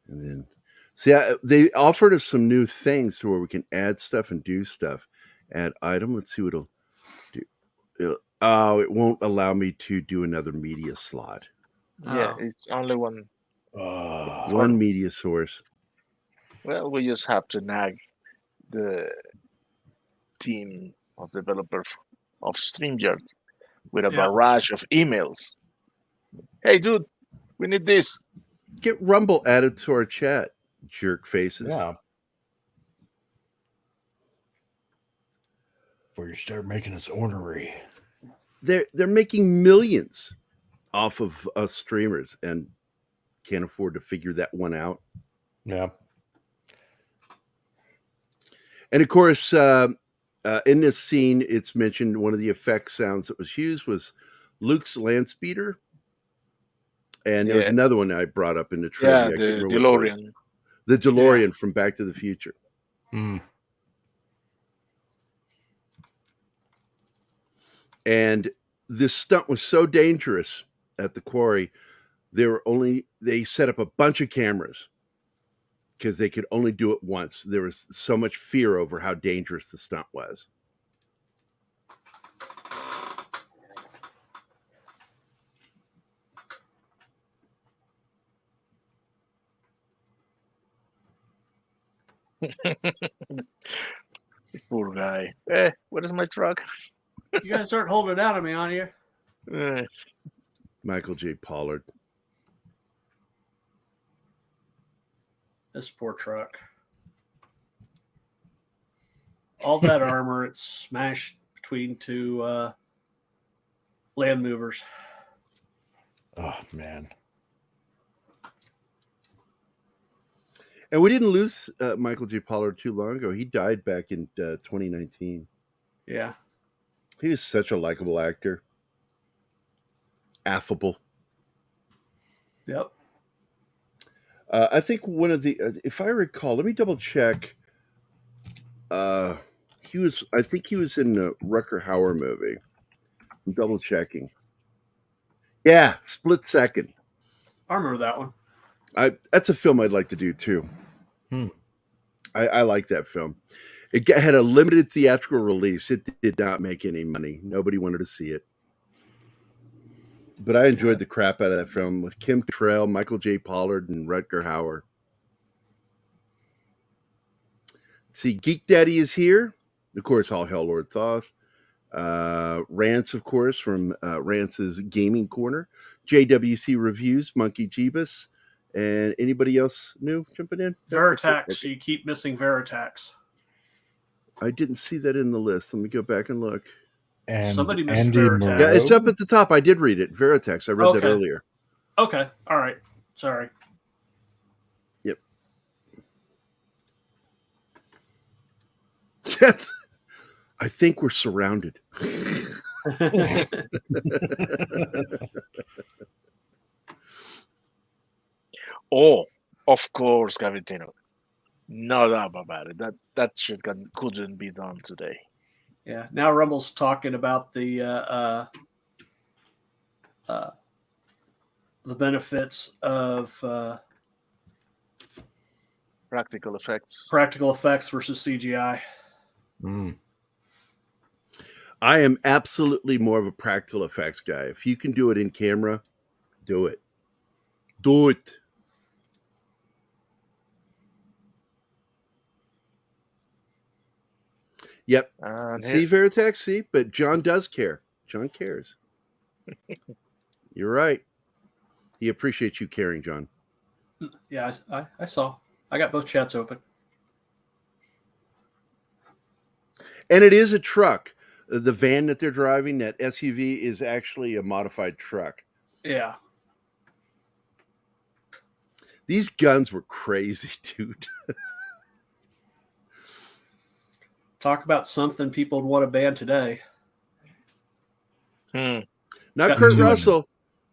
And then, see, they offered us some new things to where we can add stuff and do stuff. Add item. Let's see what it'll do. It won't allow me to do another media slot. Yeah, it's only one. One media source. Well, we just have to nag the team of developers of StreamYard with a barrage of emails. Hey, dude, we need this. Get Rumble added to our chat, jerk faces. Yeah. Before you start making us ornery. They're making millions off of us streamers and can't afford to figure that one out. Yeah. And of course, in this scene, it's mentioned one of the effect sounds that was used was Luke's land speeder. And there was another one I brought up in the trivia. Yeah, the DeLorean. The DeLorean from Back to the Future. And this stunt was so dangerous at the quarry, they set up a bunch of cameras because they could only do it once. There was so much fear over how dangerous the stunt was. Poor guy. Hey, what is my truck? You guys aren't holding it out on me, on you. Michael J. Pollard. This poor truck. All that armor, it's smashed between two land movers. Oh, man. And we didn't lose Michael J. Pollard too long ago. He died back in 2019. Yeah. He was such a likable actor. Affable. Yep. I think one of the, if I recall, let me double check. I think he was in the Rucker Hauer movie. I'm double checking. Yeah, Split Second. I remember that one. That's a film I'd like to do too. Hmm. I like that film. It had a limited theatrical release. It did not make any money. Nobody wanted to see it. But I enjoyed the crap out of that film with Kim Cattrall, Michael J. Pollard, and Rutger Hauer. See, Geek Daddy is here. Of course, All Hell Lord Thoth. Rance, of course, from Rance's Gaming Corner. JWC Reviews, Monkey Jeebus. And anybody else new jumping in? Veritax. Okay. You keep missing Veritax. I didn't see that in the list. Let me go back and look. And Somebody missed Andy Veritax. Moreau. Yeah, it's up at the top. I did read it. Veritex. I read that Okay. earlier. Okay. All right. Sorry. Yep. Yes. I think we're surrounded. Oh, of course, Gavitino. No doubt about it. That shit couldn't be done today. Yeah. Now Rumble's talking about the benefits of Practical effects. practical effects versus CGI. I am absolutely more of a practical effects guy. If you can do it in camera, do it. Do it. Yep. See, Veritex, see? But John does care. John cares. You're right. He appreciates you caring, John. Yeah, I saw. I got both chats open. And it is a truck. The van that they're driving, that SUV, is actually a modified truck. Yeah. These guns were crazy, dude. Talk about something people would want to ban today. Not Got Kurt two. Russell.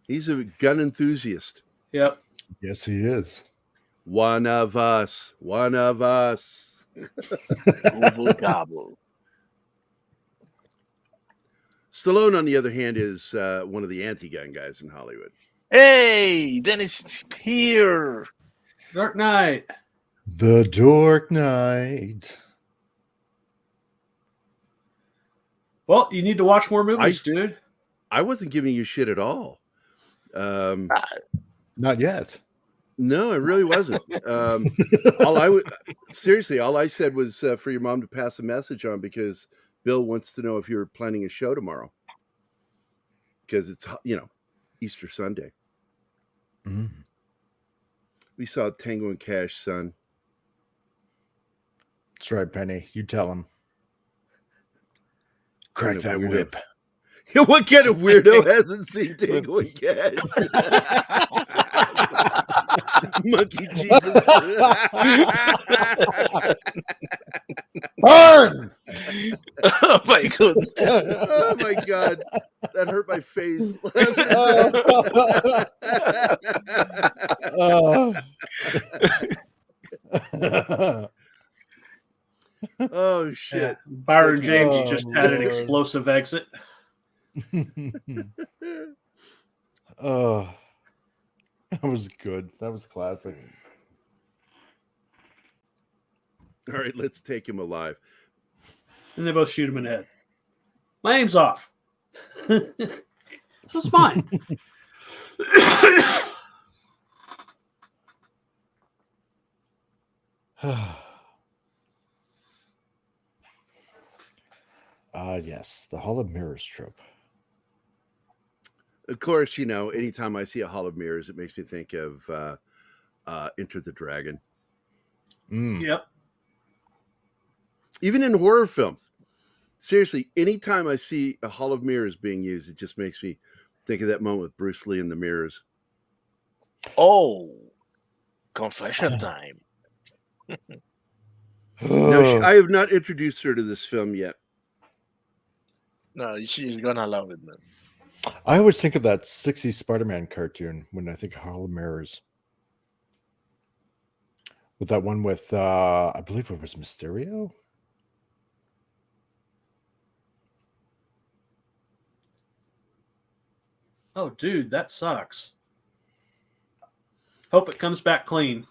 He's a gun enthusiast. Yep. Yes, he is. One of us. One of us. Gobble gobble. Stallone, on the other hand, is one of the anti-gun guys in Hollywood. Hey, Dennis here. Dark Knight. The Dark Knight. Well, you need to watch more movies, dude. I wasn't giving you shit at all. Not yet. No, I really wasn't. All I said was for your mom to pass a message on, because Bill wants to know if you're planning a show tomorrow, because it's, Easter Sunday. We saw Tango and Cash, son. That's right, Penny. You tell him. Crack Kind of that weirdo. whip. What kind of weirdo hasn't seen Tango and Cash? Monkey Jesus. Burn! Oh my goodness. Oh my god. That hurt my face. Oh shit. Yeah. Byron James just had an Lord. explosive exit. Oh, that was good. That was classic. All right, let's take him alive. And they both shoot him in the head. My aim's off. So it's mine. Yes, the Hall of Mirrors trope. Of course, anytime I see a Hall of Mirrors, it makes me think of Enter the Dragon. Yep. Even in horror films. Seriously, anytime I see a Hall of Mirrors being used, it just makes me think of that moment with Bruce Lee in the mirrors. Oh, confession time. No, I have not introduced her to this film yet. No, she's gonna love it, man. I always think of that 60s Spider-Man cartoon when I think of Hall of Mirrors. With that one with, I believe it was Mysterio? Oh, dude, that sucks. Hope it comes back clean.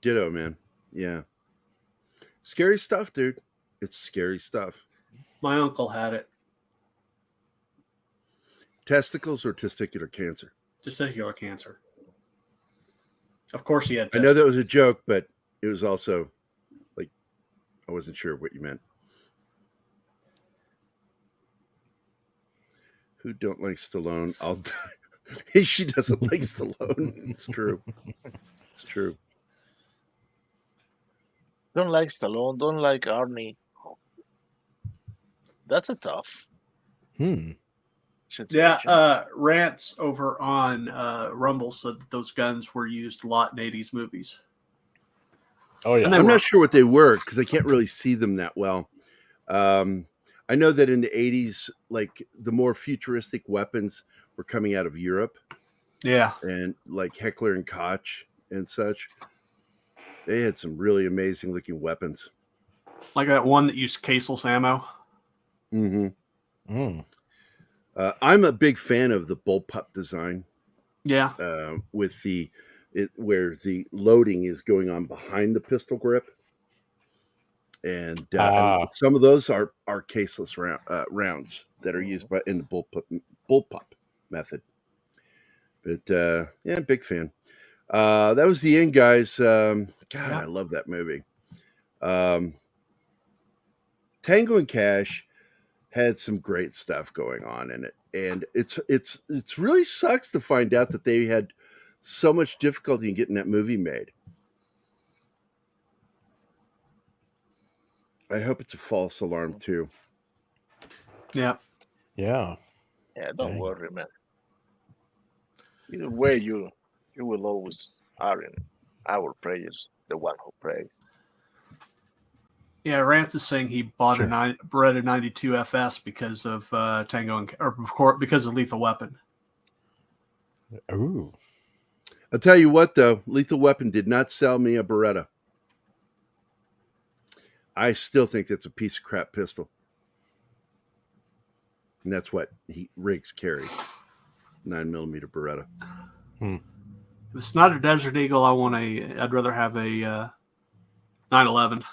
Ditto, man. Yeah. Scary stuff, dude. It's scary stuff. My uncle had it. Testicles or testicular cancer? Testicular cancer. Of course he had. I know that was a joke, but it was also like I wasn't sure what you meant. Who don't like Stallone? I'll die. She doesn't like Stallone. It's true. It's true. Don't like Stallone. Don't like Arnie. That's a tough. situation. Yeah, Rants over on Rumble said that those guns were used a lot in 80s movies. Oh, yeah. I'm not sure what they were because I can't really see them that well. I know that in the 80s, like the more futuristic weapons were coming out of Europe. Yeah. And like Heckler and Koch and such. They had some really amazing looking weapons. Like that one that used caseless ammo. Mm-hmm. I'm a big fan of the bullpup design. Yeah. With where the loading is going on behind the pistol grip. And some of those are caseless rounds that are used in the bullpup method. But yeah, big fan. That was the end, guys. God, I love that movie. Tango and Cash had some great stuff going on in it, and it's really sucks to find out that they had so much difficulty in getting that movie made. I hope it's a false alarm too. Yeah. Yeah. Yeah, don't worry, man. Either way, you will always are in our prayers, the one who prays. Yeah, Rance is saying he bought a Beretta 92 FS because of Tango because of Lethal Weapon. Ooh. I'll tell you what, though, Lethal Weapon did not sell me a Beretta. I still think that's a piece of crap pistol. And that's what Riggs carries. 9mm Beretta. If it's not a Desert Eagle, I'd rather have a 911.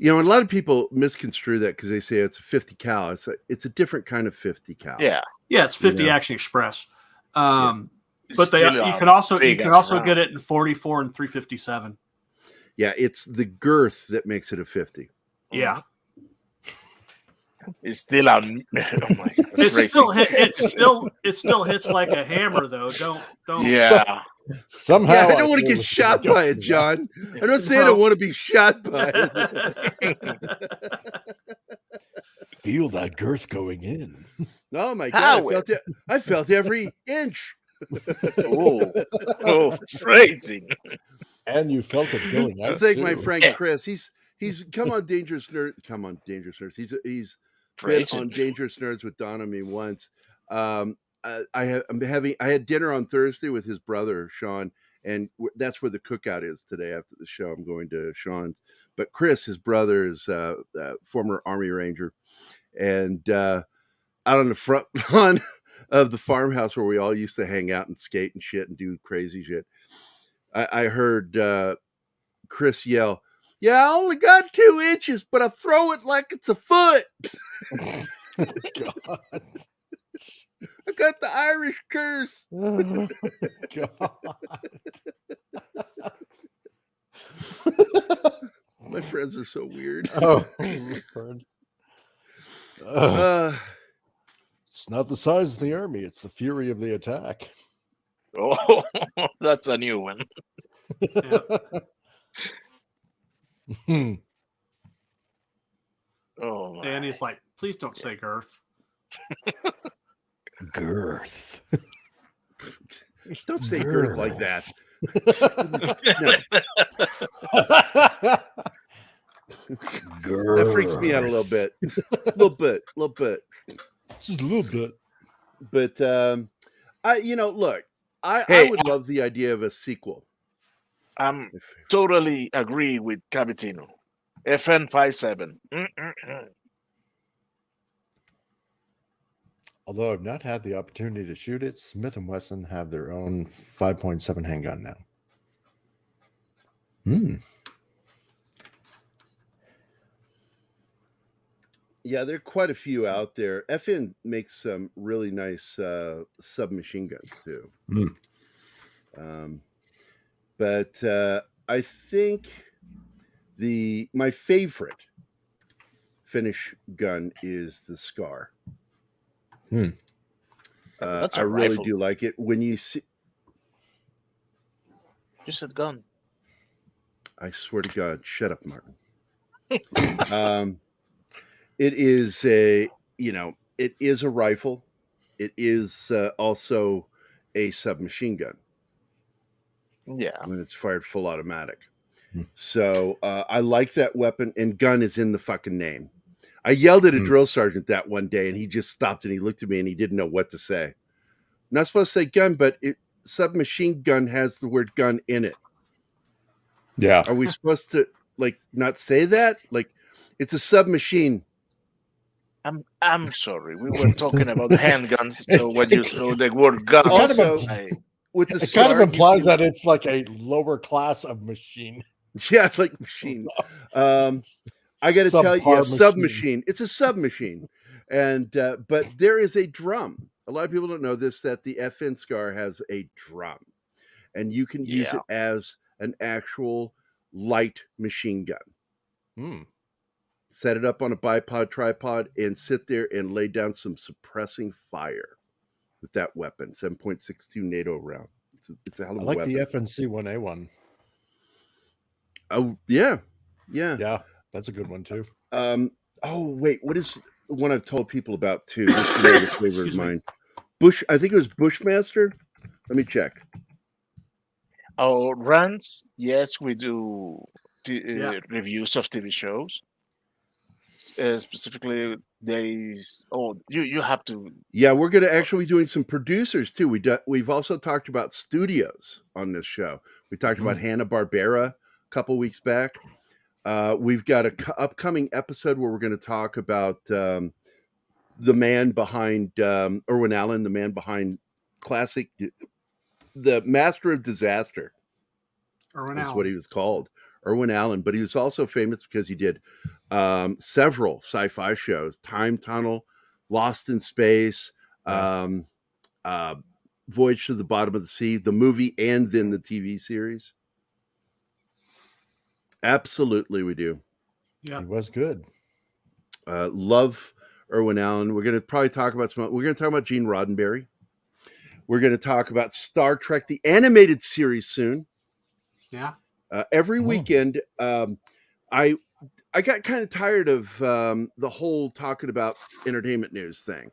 You know, a lot of people misconstrue that because they say it's a 50 cal. It's a different kind of 50 cal. Yeah, it's 50 Action Express. But you can also get it in 44 and 357. Yeah, it's the girth that makes it a 50. Yeah. It's still out. Oh my God, it still hits like a hammer though. Don't. Yeah. Somehow I don't want to get shot by it, John. I'm not saying I want to be shot by it. Feel that girth going in. Oh my God! I felt every inch. Oh, crazy! And you felt it going out. It's like my friend Chris. He's come on Dangerous Nerds. Come on Dangerous Nerds. He's been on Dangerous Nerds with Don and me once. I had dinner on Thursday with his brother Sean, and that's where the cookout is today. After the show, I'm going to Sean's. But Chris, his brother, is a former Army Ranger, and out on the front lawn of the farmhouse where we all used to hang out and skate and shit and do crazy shit, I heard Chris yell, "Yeah, I only got 2 inches, but I throw it like it's a foot." God. I got the Irish curse. Oh, God. My friends are so weird. Oh, it's not the size of the army; it's the fury of the attack. Oh, that's a new one. Oh, my. Danny's like, please don't say girth. Girth. Don't say girth like that. Girth. That freaks me out a little bit. A little bit. Just a little bit. But look, I would love the idea of a sequel. I'm totally agree with Cavitino. FN 57. Although I've not had the opportunity to shoot it, Smith & Wesson have their own 5.7 handgun now. Yeah, there are quite a few out there. FN makes some really nice submachine guns too. But I think my favorite Finnish gun is the Scar. That's I a really rifle. do like it. When you see, You said gun. I swear to God, shut up, Martin. It is it is a rifle. It is also a submachine gun. Yeah. When it's fired full automatic. So I like that weapon, and gun is in the fucking name. I yelled at a drill sergeant that one day, and he just stopped and he looked at me and he didn't know what to say. I'm not supposed to say gun, but submachine gun has the word gun in it. Yeah. Are we supposed to not say that? Like, it's a submachine. I'm sorry. We were talking about handguns, so when you throw the word gun, Also, with the it Scar, kind of implies that it's like a lower class of machine. Yeah, like machine. I got to tell you, Subpar submachine. It's a submachine, and but there is a drum. A lot of people don't know this, that the FN Scar has a drum, and you can use it as an actual light machine gun. Set it up on a bipod tripod and sit there and lay down some suppressing fire with that weapon. 7.62 NATO round. It's a hell of a I like weapon. the FNC-1A1. Oh yeah. That's a good one too. Oh wait, what is the one I've told people about too? This is another favorite of mine. I think it was Bushmaster. Let me check. Oh, rants. Yes, we do reviews of TV shows. Specifically, you have to. Yeah, we're going to actually be doing some producers too. We've also talked about studios on this show. We talked about Hanna-Barbera a couple weeks back. We've got an upcoming episode where we're going to talk about the man behind Irwin Allen, the man behind classic, the master of disaster. Irwin That's Allen. what he was called, Irwin Allen. But he was also famous because he did several sci-fi shows: Time Tunnel, Lost in Space, Voyage to the Bottom of the Sea, the movie, and then the TV series. Absolutely, we do. Yeah, he was good. Love Irwin Allen. We're going to probably talk about we're going to talk about Gene Roddenberry. We're going to talk about Star Trek, the animated series, soon. Yeah. Every weekend, I got kind of tired of the whole talking about entertainment news thing.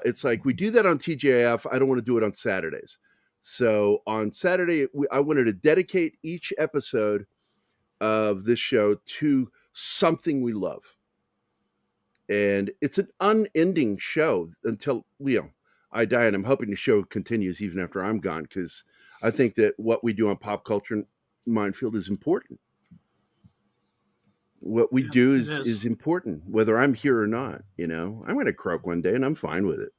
It's like we do that on TJF. I don't want to do it on Saturdays. So on Saturday, I wanted to dedicate each episode of this show to something we love. And it's an unending show until I die, and I'm hoping the show continues even after I'm gone, because I think that what we do on Pop Culture Minefield is important. What we do is important, whether I'm here or not. I'm going to croak one day, and I'm fine with it.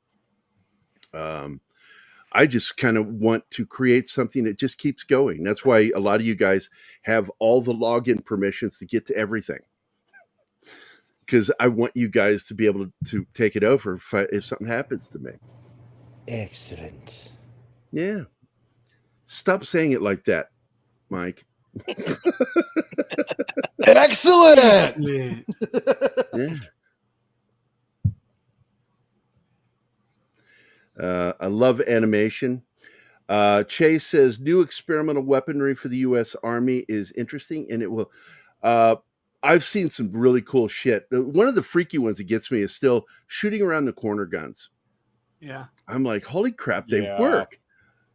I just kind of want to create something that just keeps going. That's why a lot of you guys have all the login permissions to get to everything, because I want you guys to be able to take it over if something happens to me. Excellent. Yeah. Stop saying it like that, Mike. Excellent. Yeah. I love animation. Chase says new experimental weaponry for the U.S. Army is interesting, and it will. I've seen some really cool shit. One of the freaky ones that gets me is still shooting around the corner guns. Yeah. I'm like, holy crap, they work.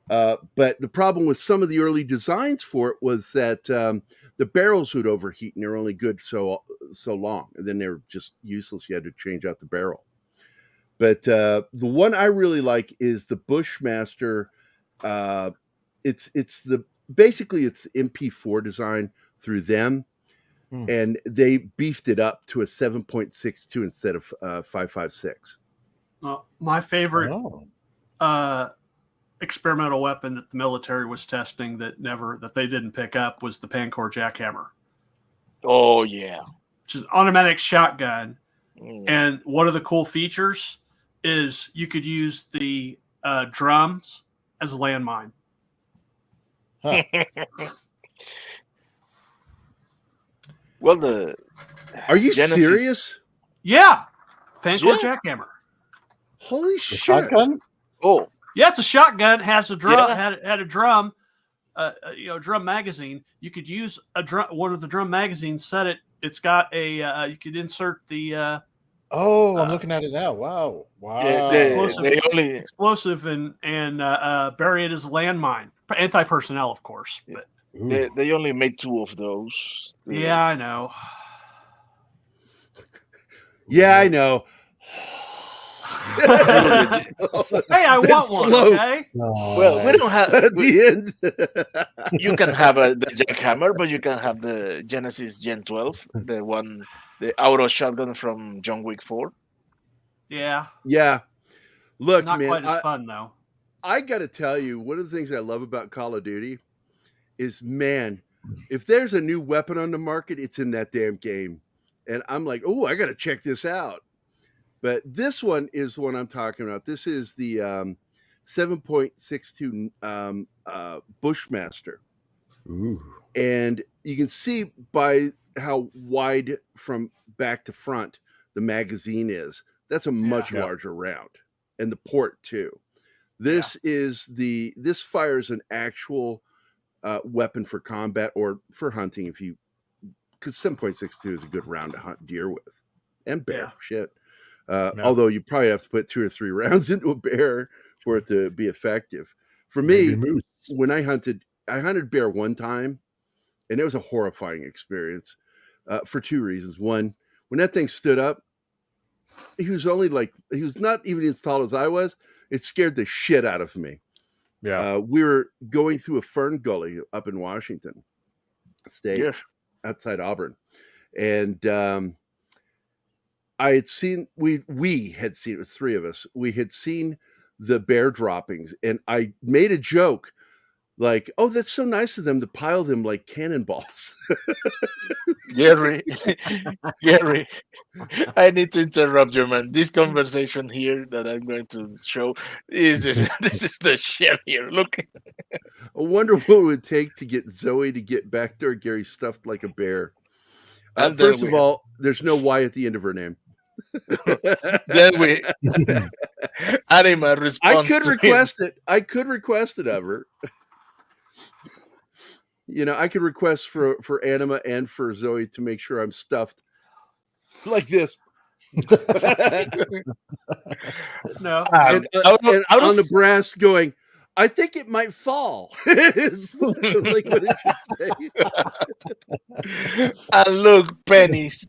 But the problem with some of the early designs for it was that the barrels would overheat, and they're only good so long, and then they're just useless. You had to change out the barrel. But the one I really like is the Bushmaster. It's the MP4 design through them, and they beefed it up to a 7.62 instead of 5.56. My favorite Oh. Experimental weapon that the military was testing that they didn't pick up was the Pancor jackhammer. Oh yeah, which is an automatic shotgun. Mm. And one of the cool features is you could use the drums as a landmine. Huh. Well, Are you Genesis- serious? Yeah, Pancor Yeah. jackhammer. Holy The shit! shotgun? Oh, Yeah, it's a shotgun. Has a drum. Yeah. Had a drum. Drum magazine. You could use one of the drum magazines. Set it. It's got a. You could insert the. I'm looking at it now. Wow. Yeah, explosive and bury it as a landmine. Anti-personnel, of course. But they only made 2 of those. yeah, I know. Yeah, I know. Hey, I want one. slow. Okay. Well, we don't have. At the end. You can have the jackhammer, but you can have the Genesis Gen 12, the auto shotgun from John Wick 4. Yeah. Yeah. Look, Not man, quite as fun though. I got to tell you, one of the things I love about Call of Duty is, man, if there's a new weapon on the market, it's in that damn game. And I'm like, oh, I got to check this out. But this one is what I'm talking about. This is the 7.62 Bushmaster. Ooh. And you can see by how wide from back to front the magazine is. That's a much larger round. And the port too. This this fires an actual weapon for combat or for hunting, because 7.62 is a good round to hunt deer with and bear. Shit. Although you probably have to put 2 or 3 rounds into a bear for it to be effective. For me, when I hunted bear one time, and it was a horrifying experience for 2 reasons. One, when that thing stood up, he was not even as tall as I was. It scared the shit out of me. Yeah. We were going through a fern gully up in Washington State, outside Auburn. And I had seen, we had seen, it was 3 of us, we had seen the bear droppings. And I made a joke like, oh, that's so nice of them to pile them like cannonballs. Gary, I need to interrupt you, man. This conversation here that I'm going to show is this is the shit here. Look. I wonder what it would take to get Zoe to get back there, Gary, stuffed like a bear. First of all, there's no Y at the end of her name. Then we Anima response. I could request it. I could request it of her. You know, I could request for Anima and for Zoe to make sure I'm stuffed like this. No. And on the brass going, I think it might fall. It's like what it should say. And look, pennies.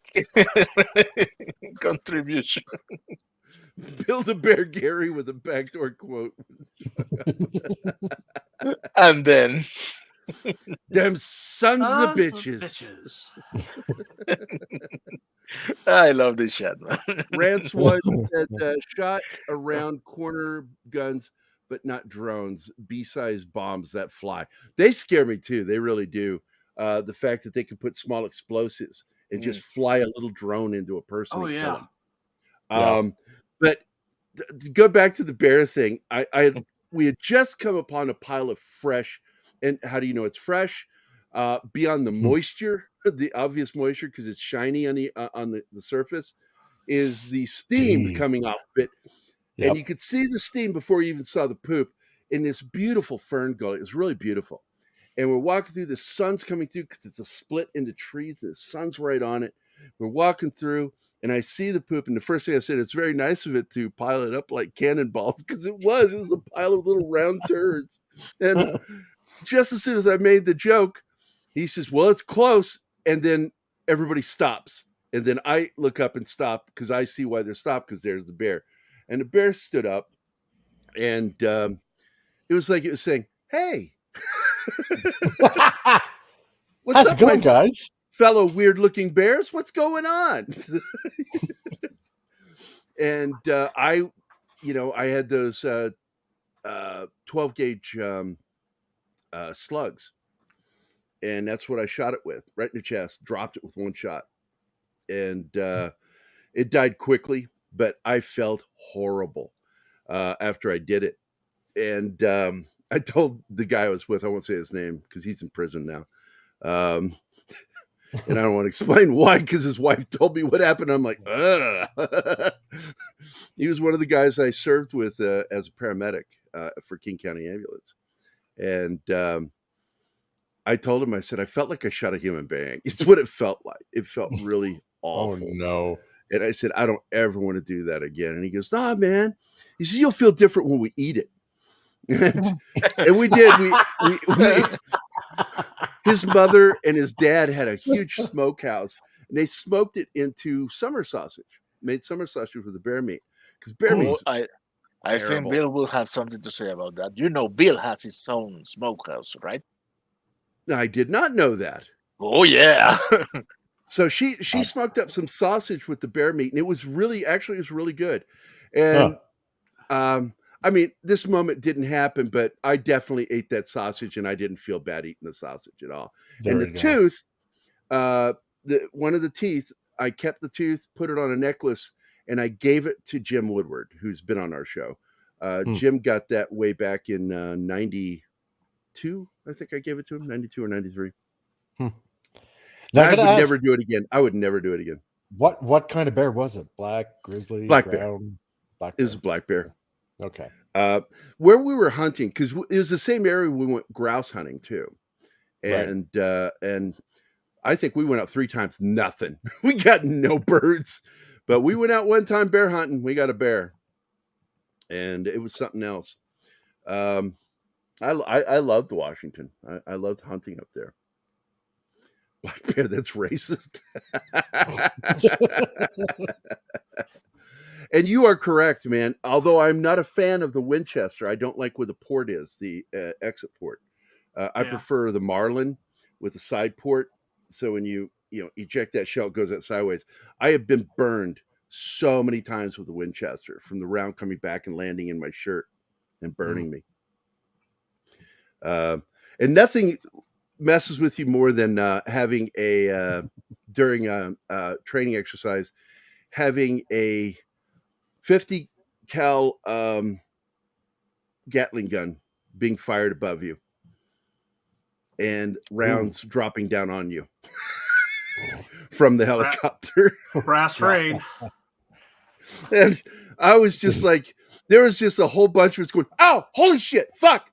Contribution. Build a bear Gary with a backdoor quote. And then them sons of bitches. I love this shot, man. Rance was that shot around corner guns, but not drones, B-size bombs that fly. They scare me too. They really do. The fact that they can put small explosives and just fly a little drone into a person and kill them. But to go back to the bear thing, we had just come upon a pile of fresh, and how do you know it's fresh? Beyond the moisture, the obvious moisture, because it's shiny on the surface, is the steam coming off it. Yep. And you could see the steam before you even saw the poop in this beautiful fern gully. It was really beautiful. And we're walking through, the sun's coming through because it's a split into trees, and the sun's right on it. We're walking through, and I see the poop, and the first thing I said, it's very nice of it to pile it up like cannonballs, because it was a pile of little round turds. And just as soon as I made the joke, he says, well, it's close. And then everybody stops. And then I look up and stop because I see why they're stopped, because there's the bear. And the bear stood up, and it was like it was saying, hey, what's up, going, guys? Fellow weird-looking bears? What's going on? And I I had those 12 gauge slugs, and that's what I shot it with, right in the chest. Dropped it with one shot, and it died quickly, but I felt horrible after I did it. And I told the guy I was with, I won't say his name because he's in prison now. And I don't want to explain why, because his wife told me what happened. I'm like, ugh. He was one of the guys I served with as a paramedic for King County Ambulance. And I told him, I said, I felt like I shot a human being. It's what it felt like. It felt really awful. Oh, no. And I said, I don't ever want to do that again. And he goes, nah, man. He said, you'll feel different when we eat it. And we did. We his mother and his dad had a huge smokehouse, and they smoked it into summer sausage. Made summer sausage with the bear meat, because bear meat. I think Bill will have something to say about that. Bill has his own smokehouse, right? I did not know that. Oh yeah. So she smoked up some sausage with the bear meat, and it was really good. And I mean, this moment didn't happen, but I definitely ate that sausage, and I didn't feel bad eating the sausage at all. And the tooth, one of the teeth, I kept the tooth, put it on a necklace, and I gave it to Jim Woodward, who's been on our show. Jim got that way back in 92. I think I gave it to him, 92 or 93. I would never do it again. I would never do it again. What kind of bear was it? Black, grizzly, black brown? Black bear. It was a black bear. Okay. Where we were hunting, because it was the same area we went grouse hunting too. And and I think we went out 3 times, nothing. We got no birds. But we went out one time bear hunting. We got a bear. And it was something else. I loved Washington. I loved hunting up there. Black bear, that's racist. And you are correct, man. Although I'm not a fan of the Winchester, I don't like where the port is, the exit port. I prefer the Marlin with the side port. So when you eject that shell, it goes out sideways. I have been burned so many times with the Winchester, from the round coming back and landing in my shirt and burning me. And nothing messes with you more than having during a training exercise, having a 50 cal Gatling gun being fired above you and rounds dropping down on you from the helicopter. Brass rain. And I was just like, there was just a whole bunch of us going, "Ow, holy shit, fuck."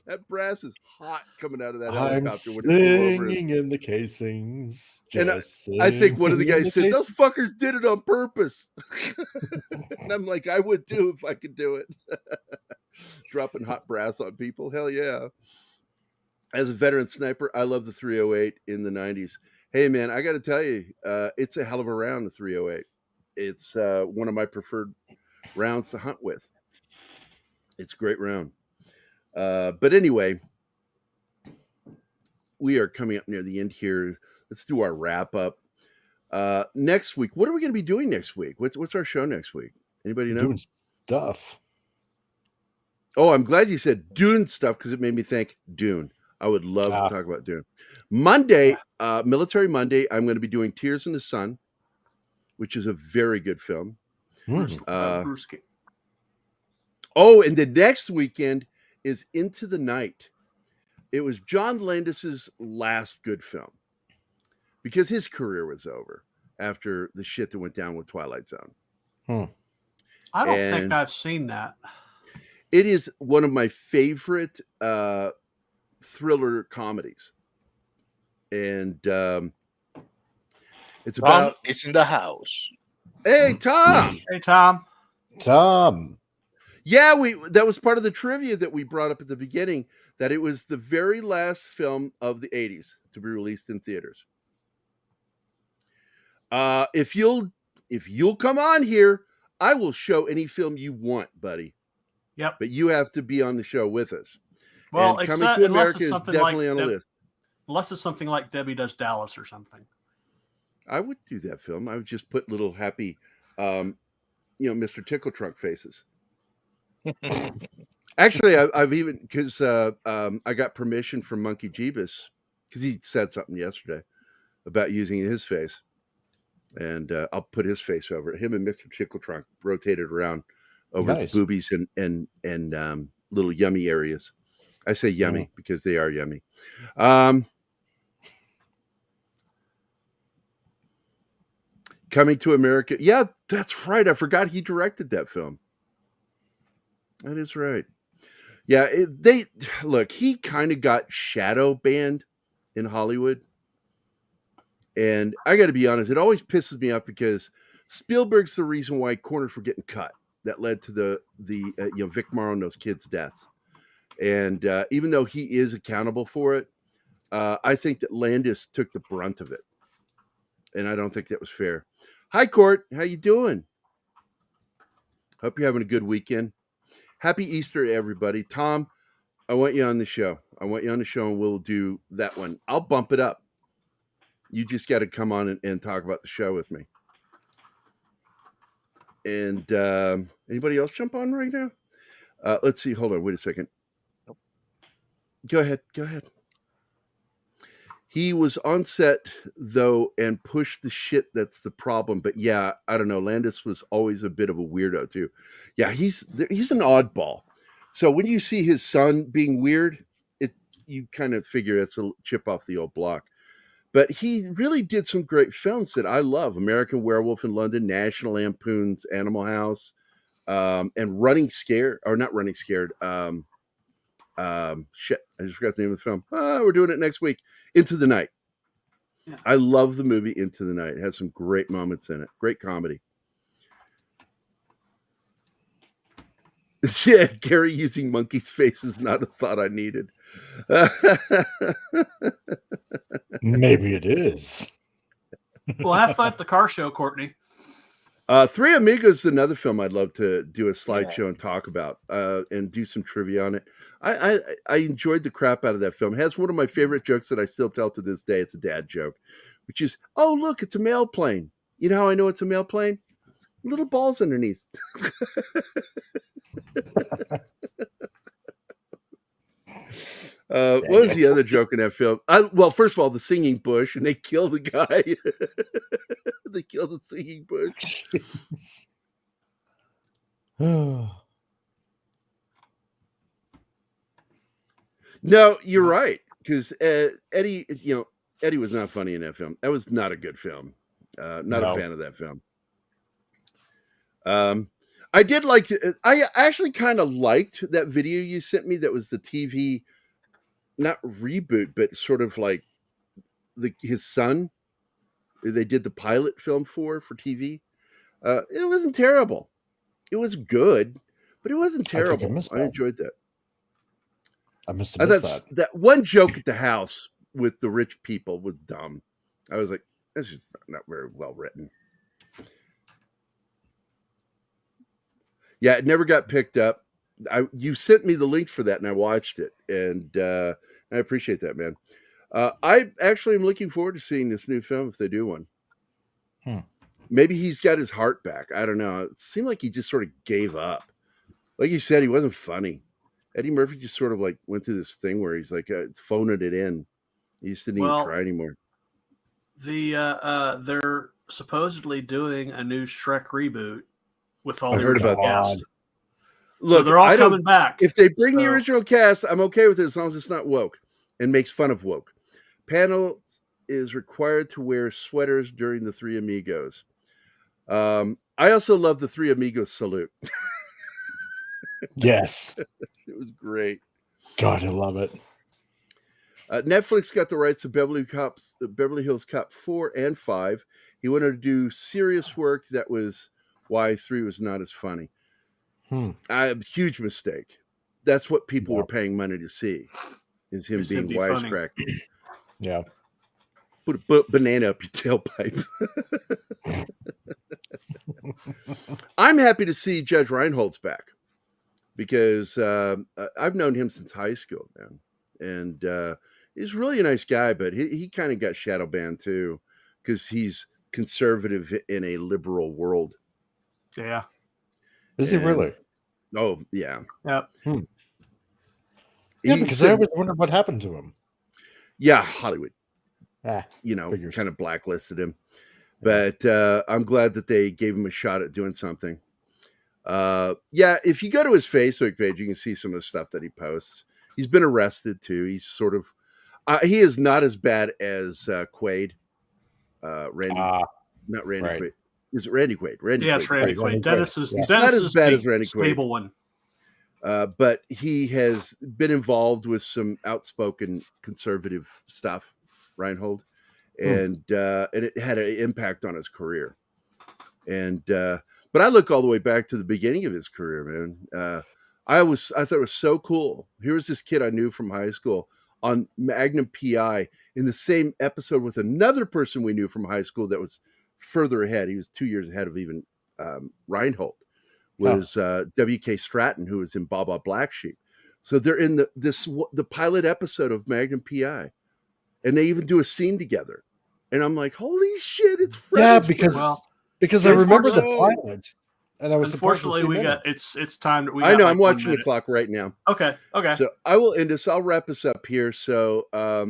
That brass is hot coming out of that helicopter. I'm singing in the casings. And I think one of the guys said, "Those fuckers did it on purpose." And I'm like, I would too if I could do it. Dropping hot brass on people. Hell yeah. As a veteran sniper, I love the 308 in the 90s. Hey, man, I got to tell you, it's a hell of a round, the 308. It's one of my preferred rounds to hunt with. It's a great round. But anyway, we are coming up near the end here. Let's do our wrap up. Next week, what are we going to be doing next week? What's our show next week? Anybody know? Doing stuff. Oh, I'm glad you said Dune stuff, because it made me think Dune. I would love to talk about Dune. Monday, Military Monday, I'm going to be doing Tears in the Sun, which is a very good film. Oh, and the next weekend is Into the Night. It was John Landis's last good film, because his career was over after the shit that went down with Twilight Zone. I don't think I've seen that. It is one of my favorite thriller comedies. And it's about... Tom is in the house. Hey, Tom! Hey, Tom. Tom. Yeah, that was part of the trivia that we brought up at the beginning, that it was the very last film of the 80s to be released in theaters. If you'll come on here, I will show any film you want, buddy. Yep. But you have to be on the show with us. Well, and Coming to America is definitely on the list. Unless it's something like Debbie Does Dallas or something. I would do that film. I would just put little happy, Mr. Tickle Trunk faces. Actually, I've even because I got permission from Monkey Jeebus because he said something yesterday about using his face, and I'll put his face over it. Him and Mr. Tickle Trunk rotated around over Nice. the boobies and little yummy areas. I say yummy because they are yummy. Coming to America. Yeah, that's right. I forgot he directed that film. That is right. Yeah, he kind of got shadow banned in Hollywood. And I got to be honest, it always pisses me off because Spielberg's the reason why corners were getting cut. That led to the Vic Morrow and those kids' deaths. And even though he is accountable for it, I think that Landis took the brunt of it. And I don't think that was fair. Hi, Court. How you doing? Hope you're having a good weekend. Happy Easter to everybody. Tom, I want you on the show. And we'll do that one. I'll bump it up. You just got to come on and talk about the show with me. And anybody else jump on right now? Let's see. Hold on. Wait a second. Nope. Go ahead. He was on set, though, and pushed the shit. That's the problem. But yeah, I don't know. Landis was always a bit of a weirdo, too. Yeah, he's an oddball. So when you see his son being weird, you kind of figure it's a chip off the old block. But he really did some great films that I love. American Werewolf in London, National Lampoon's Animal House, and Running Scared, or not Running Scared. Shit, I just forgot the name of the film. We're doing it next week. Into the Night. Yeah. I love the movie Into the Night. It has some great moments in it. Great comedy. Yeah, Gary using monkey's face is not a thought I needed. Maybe it is. Well, have fun at the car show, Courtney. Three Amigos is another film I'd love to do a slideshow and talk about and do some trivia on it. I enjoyed the crap out of that film. It has one of my favorite jokes that I still tell to this day. It's a dad joke, which is, oh, look, it's a mail plane. You know how I know it's a mail plane? Little balls underneath. What was the other joke in that film? Well, first of all, the singing bush, and they kill the guy. They kill the singing bush. No, you're right, because Eddie was not funny in that film. That was not a good film. Not a fan of that film. I did like I actually kind of liked that video you sent me. That was the TV, not reboot, but sort of like his son. They did the pilot film for TV. It wasn't terrible. It was good, but it wasn't terrible. I enjoyed that. I must have missed that one joke at the house with the rich people was dumb. I was like, that's just not very well written. Yeah, it never got picked up. You sent me the link for that, and I watched it, and I appreciate that, man. I actually am looking forward to seeing this new film if they do one. Maybe he's got his heart back. I don't know. It seemed like he just sort of gave up. Like you said, he wasn't funny. Eddie Murphy just sort of like went through this thing where he's like phoning it in. He just didn't even try anymore. They're supposedly doing a new Shrek reboot with all the original cast. Look, so they're all coming back. If they bring the original cast, I'm okay with it as long as it's not woke and makes fun of woke. Panel is required to wear sweaters during the Three Amigos. I also love the Three Amigos salute. Yes. It was great. God, I love it. Netflix got the rights to Beverly Hills Cop 4 and 5. He wanted to do serious work. That was why 3 was not as funny. Huge mistake. That's what people were paying money to see, is him being wisecracking. Yeah. Put a banana up your tailpipe. I'm happy to see Judge Reinhold's back because I've known him since high school, man. And he's really a nice guy, but he kind of got shadow banned too because he's conservative in a liberal world. Yeah. Is he really? Oh, yeah. Yep. Yeah, because I always wondered what happened to him. Yeah, Hollywood. Figures. Kind of blacklisted him. But I'm glad that they gave him a shot at doing something. If you go to his Facebook page, you can see some of the stuff that he posts. He's been arrested too. He's sort of he is not as bad as Quaid. Randy, not Randy Quaid. Is it Randy Quaid? Randy Quaid. It's Randy Quaid. Dennis is He's not as bad as Randy Quaid. Stable one. But he has been involved with some outspoken conservative stuff, Reinhold, and it had an impact on his career. But I look all the way back to the beginning of his career, man. I thought it was so cool. Here was this kid I knew from high school on Magnum PI in the same episode with another person we knew from high school that was further ahead. He was 2 years ahead of even Reinhold. Was W.K. Stratton, who was in Baba Black Sheep. So they're in the pilot episode of Magnum PI, and they even do a scene together. And I'm like, holy shit, it's Fred. Yeah, because I remember the pilot, and I was unfortunately it's time. I know. I'm watching the clock right now. Okay. So I will end this. I'll wrap us up here. So I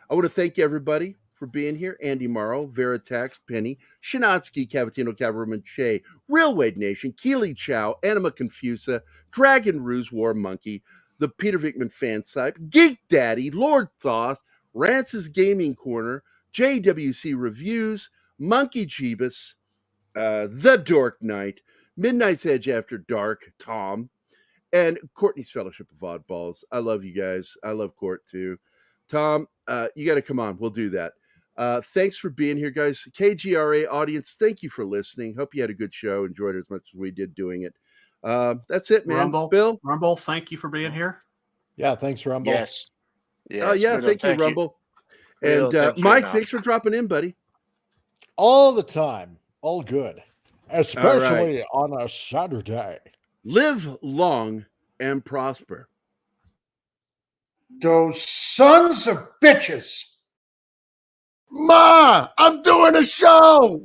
want to thank everybody for being here. Andy Morrow, Veritax, Penny, Shinatsky, Cavatino, Cavalryman, Che, Real Wade Nation, Keely Chow, Anima Confusa, Dragon Ruse, War Monkey, the Peter Vickman fan site, Geek Daddy, Lord Thoth, Rance's Gaming Corner, JWC Reviews, Monkey Jeebus, The Dork Knight, Midnight's Edge After Dark, Tom, and Courtney's Fellowship of Oddballs. I love you guys. I love Court too. Tom, you got to come on. We'll do that. Thanks for being here, guys. KGRA audience, thank you for listening. Hope you had a good show. Enjoyed it as much as we did doing it. That's it, man. Bill? Rumble, thank you for being here. Yeah, thanks, Rumble. Yes. Oh, yeah, thank you, Rumble. And Mike, thanks for dropping in, buddy. All the time. All good. Especially on a Saturday. Live long and prosper. Those sons of bitches. Ma, I'm doing a show.